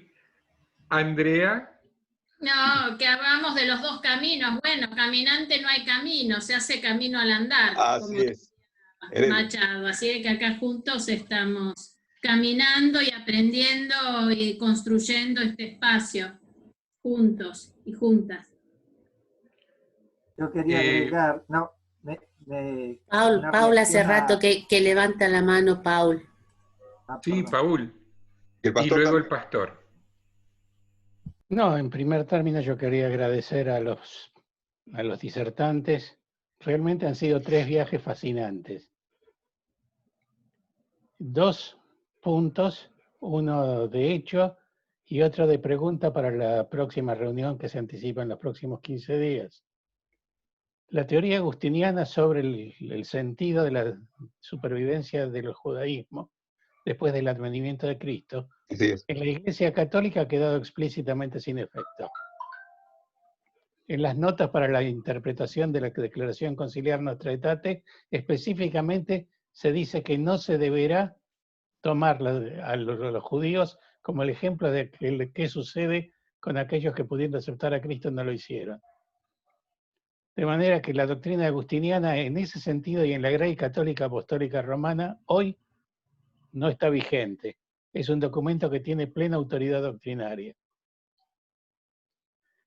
Andrea, No, que hablamos de los dos caminos. Bueno, caminante no hay camino, se hace camino al andar, Así como es. Hereje. Machado. Así que acá juntos estamos caminando y aprendiendo y construyendo este espacio, juntos y juntas. Yo quería agregar, no, Paul hace rato que levanta la mano, Paul. sí, Paul. El Y pastor luego el también. pastor. No, en primer término yo quería agradecer a los disertantes. Realmente han sido 3 viajes fascinantes. 2 puntos, uno de hecho y otro de pregunta para la próxima reunión que se anticipa en los próximos 15 días. La teoría agustiniana sobre el sentido de la supervivencia del judaísmo después del advenimiento de Cristo, Así es. en la Iglesia Católica ha quedado explícitamente sin efecto. En las notas para la interpretación de la Declaración Conciliar Nostra Aetate, específicamente se dice que no se deberá tomar a los judíos como el ejemplo de qué sucede con aquellos que pudiendo aceptar a Cristo no lo hicieron. De manera que la doctrina agustiniana en ese sentido y en la Grey Católica Apostólica Romana hoy no está vigente. Es un documento que tiene plena autoridad doctrinaria.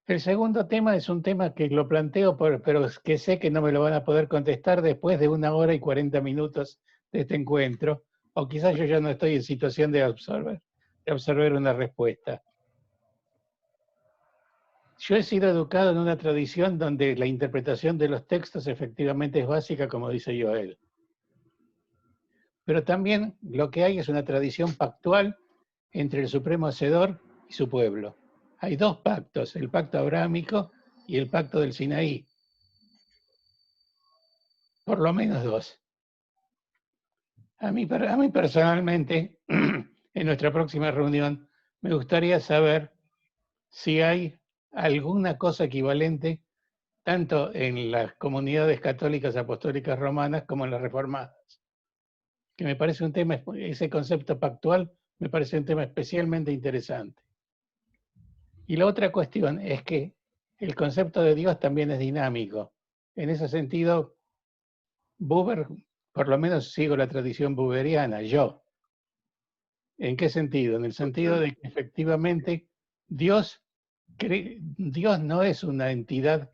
El segundo tema es un tema que lo planteo, pero que sé que no me lo van a poder contestar después de 1 hora y 40 minutos de este encuentro, o quizás yo ya no estoy en situación de absorber una respuesta. Yo he sido educado en una tradición donde la interpretación de los textos efectivamente es básica, como dice Joel. Pero también lo que hay es una tradición pactual entre el Supremo Hacedor y su pueblo. Hay 2 pactos, el pacto abrámico y el pacto del Sinaí. Por lo menos 2. A mí personalmente, en nuestra próxima reunión, me gustaría saber si hay alguna cosa equivalente tanto en las comunidades católicas apostólicas romanas como en las reformadas. Que me parece un tema, ese concepto pactual me parece un tema especialmente interesante. Y la otra cuestión es que el concepto de Dios también es dinámico. En ese sentido, Buber, por lo menos sigo la tradición buberiana, yo. ¿En qué sentido? En el sentido de que efectivamente Dios no es una entidad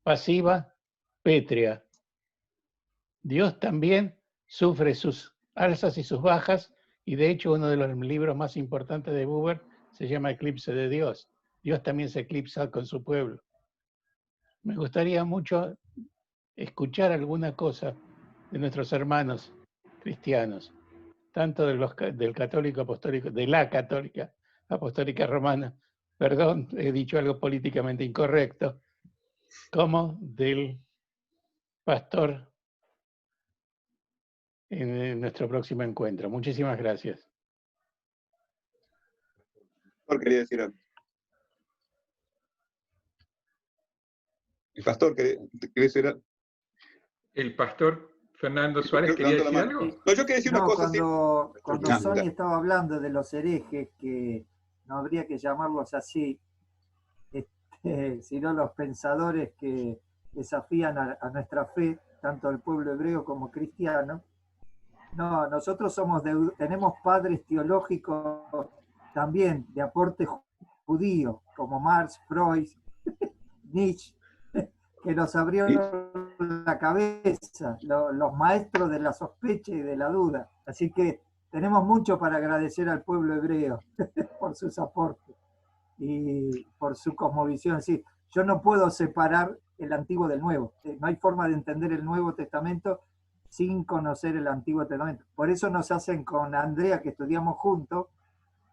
pasiva, pétrea. Dios también sufre sus alzas y sus bajas, y de hecho uno de los libros más importantes de Buber se llama Eclipse de Dios. Dios también se eclipsa con su pueblo. Me gustaría mucho escuchar alguna cosa de nuestros hermanos cristianos, tanto del católico apostólico, de la católica apostólica romana, perdón, he dicho algo políticamente incorrecto, como del pastor en nuestro próximo encuentro. Muchísimas gracias. Pastor quería decir algo. El pastor quería decir algo. El pastor Fernando Suárez quería decir algo. No, yo quería decir una cosa. Cuando Sony estaba hablando de los herejes, que no habría que llamarlos así, sino los pensadores que desafían a nuestra fe, tanto el pueblo hebreo como cristiano. No, nosotros tenemos padres teológicos también de aporte judío, como Marx, Freud, Nietzsche, que nos abrieron la cabeza, los maestros de la sospecha y de la duda. Así que tenemos mucho para agradecer al pueblo hebreo por sus aportes y por su cosmovisión. Sí, yo no puedo separar el Antiguo del Nuevo. No hay forma de entender el Nuevo Testamento sin conocer el Antiguo Testamento. Por eso nos hacen con Andrea, que estudiamos juntos,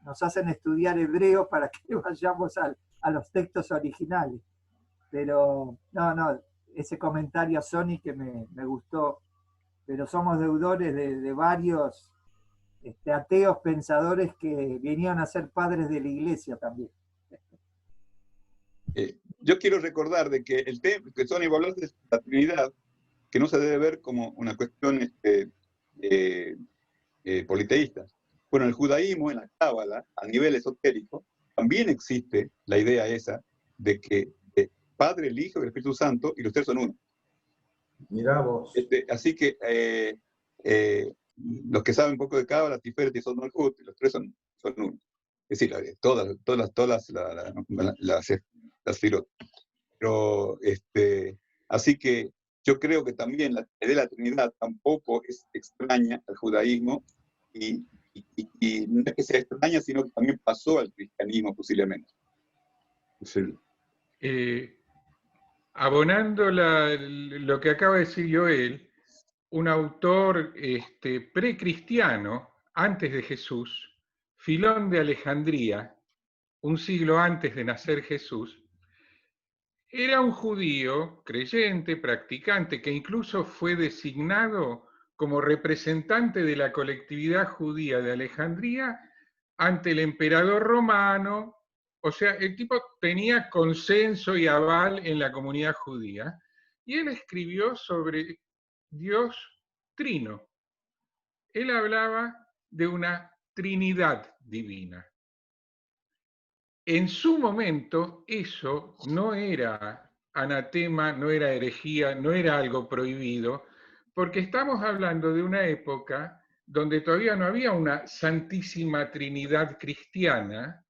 nos hacen estudiar hebreo para que vayamos a los textos originales. Pero no, ese comentario, Sony, que me gustó, pero somos deudores de varios ateos pensadores que vinieron a ser padres de la iglesia también. yo quiero recordar de que el tema que Sonia va a hablar de la Trinidad, que no se debe ver como una cuestión politeísta. Bueno, en el judaísmo, en la Cábala, a nivel esotérico, también existe la idea esa de que el Padre, el Hijo y el Espíritu Santo, y los tres son uno. Mirá vos. Así que los que saben un poco de Cábala, Tiferet y Sod Malhut, los tres son uno. Es decir, todas las filot. Pero, así que yo creo que también la idea de la Trinidad tampoco es extraña al judaísmo, y no es que sea extraña, sino que también pasó al cristianismo posiblemente. Abonando lo que acaba de decir Joel, un autor precristiano, antes de Jesús, Filón de Alejandría, un siglo antes de nacer Jesús, era un judío creyente, practicante, que incluso fue designado como representante de la colectividad judía de Alejandría ante el emperador romano. O sea, el tipo tenía consenso y aval en la comunidad judía, y él escribió sobre Dios trino. Él hablaba de una Trinidad divina. En su momento eso no era anatema, no era herejía, no era algo prohibido, porque estamos hablando de una época donde todavía no había una Santísima Trinidad cristiana,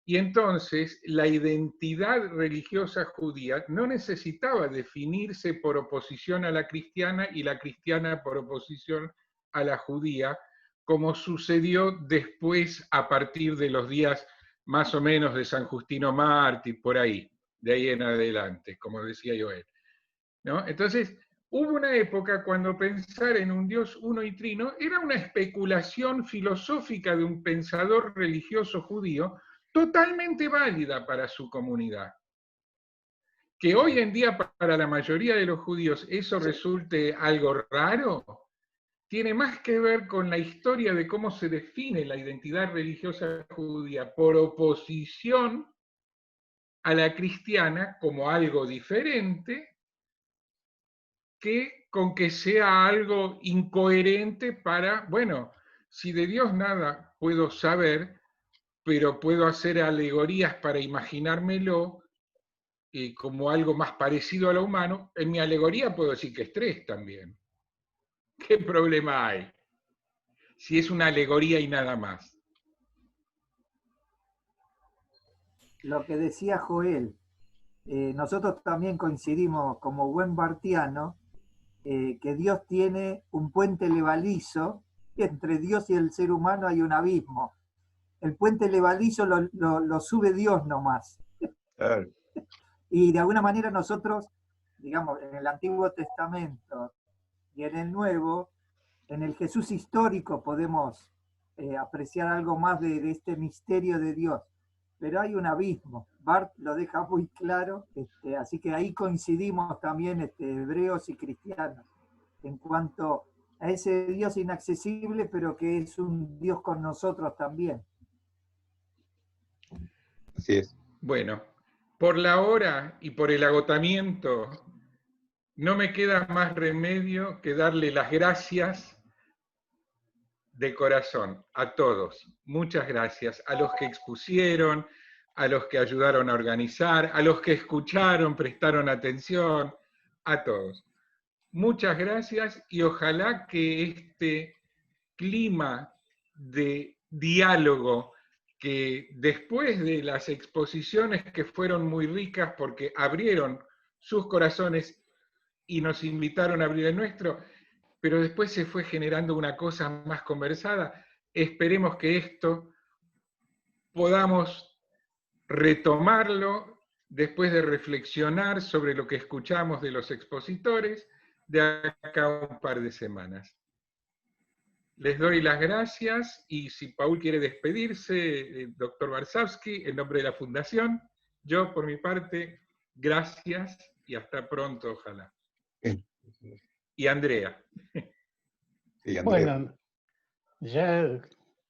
y entonces la identidad religiosa judía no necesitaba definirse por oposición a la cristiana y la cristiana por oposición a la judía, como sucedió después a partir de los días más o menos de San Justino Mártir, por ahí, de ahí en adelante, como decía Joel, ¿no? Entonces, hubo una época cuando pensar en un Dios uno y trino era una especulación filosófica de un pensador religioso judío totalmente válida para su comunidad. Que hoy en día para la mayoría de los judíos eso resulte algo raro, tiene más que ver con la historia de cómo se define la identidad religiosa judía por oposición a la cristiana como algo diferente, que con que sea algo incoherente para, bueno, si de Dios nada puedo saber, pero puedo hacer alegorías para imaginármelo como algo más parecido a lo humano, en mi alegoría puedo decir que es tres también. ¿Qué problema hay? Si es una alegoría y nada más. Lo que decía Joel, nosotros también coincidimos como buen bartiano, que Dios tiene un puente levadizo, y entre Dios y el ser humano hay un abismo. El puente levadizo lo sube Dios nomás. Claro. Y de alguna manera nosotros, digamos, en el Antiguo Testamento y en el Nuevo, en el Jesús histórico podemos apreciar algo más de este misterio de Dios. Pero hay un abismo. Barth lo deja muy claro, así que ahí coincidimos también hebreos y cristianos en cuanto a ese Dios inaccesible, pero que es un Dios con nosotros también. Así es. Bueno, por la hora y por el agotamiento, no me queda más remedio que darle las gracias de corazón a todos. Muchas gracias a los que expusieron, a los que ayudaron a organizar, a los que escucharon, prestaron atención, a todos. Muchas gracias, y ojalá que este clima de diálogo, que después de las exposiciones que fueron muy ricas porque abrieron sus corazones y nos invitaron a abrir el nuestro, pero después se fue generando una cosa más conversada. Esperemos que esto podamos retomarlo después de reflexionar sobre lo que escuchamos de los expositores de acá a un par de semanas. Les doy las gracias, y si Paul quiere despedirse, doctor Varsavsky, en nombre de la Fundación, yo por mi parte, gracias y hasta pronto, ojalá. Y Andrea. Sí, Andrea. Bueno, ya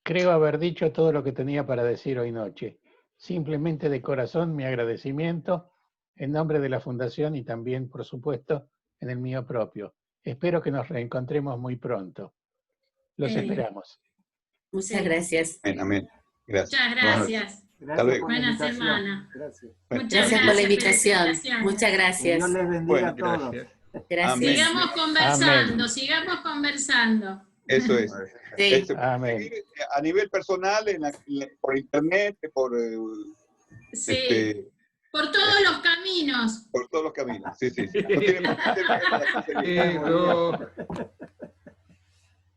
creo haber dicho todo lo que tenía para decir hoy noche. Simplemente de corazón mi agradecimiento en nombre de la Fundación y también, por supuesto, en el mío propio. Espero que nos reencontremos muy pronto. Los Sí. esperamos. Muchas Sí. gracias. Amén, amén. Gracias. Muchas gracias. Gracias luego. por la Buena invitación. semana. Gracias. Muchas Gracias por la invitación. felicitaciones. Muchas Que gracias. Dios les bendiga Bueno, a todos. Gracias. Gracias. Amén. Sigamos conversando, Amén. sigamos conversando. Eso es. Sí. Se puede Amén. seguir a nivel personal, por internet, Sí, por todos los caminos. por todos los caminos. Sí, sí, sí. No tiene por qué ser- No.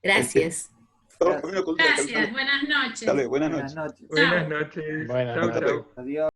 Gracias. todos los caminos conducen al Gracias, Jerusalén. buenas noches. Hasta luego, buenas Buenas noches. noches. Buenas noches. Buenas Chau, noches. chau. Adiós.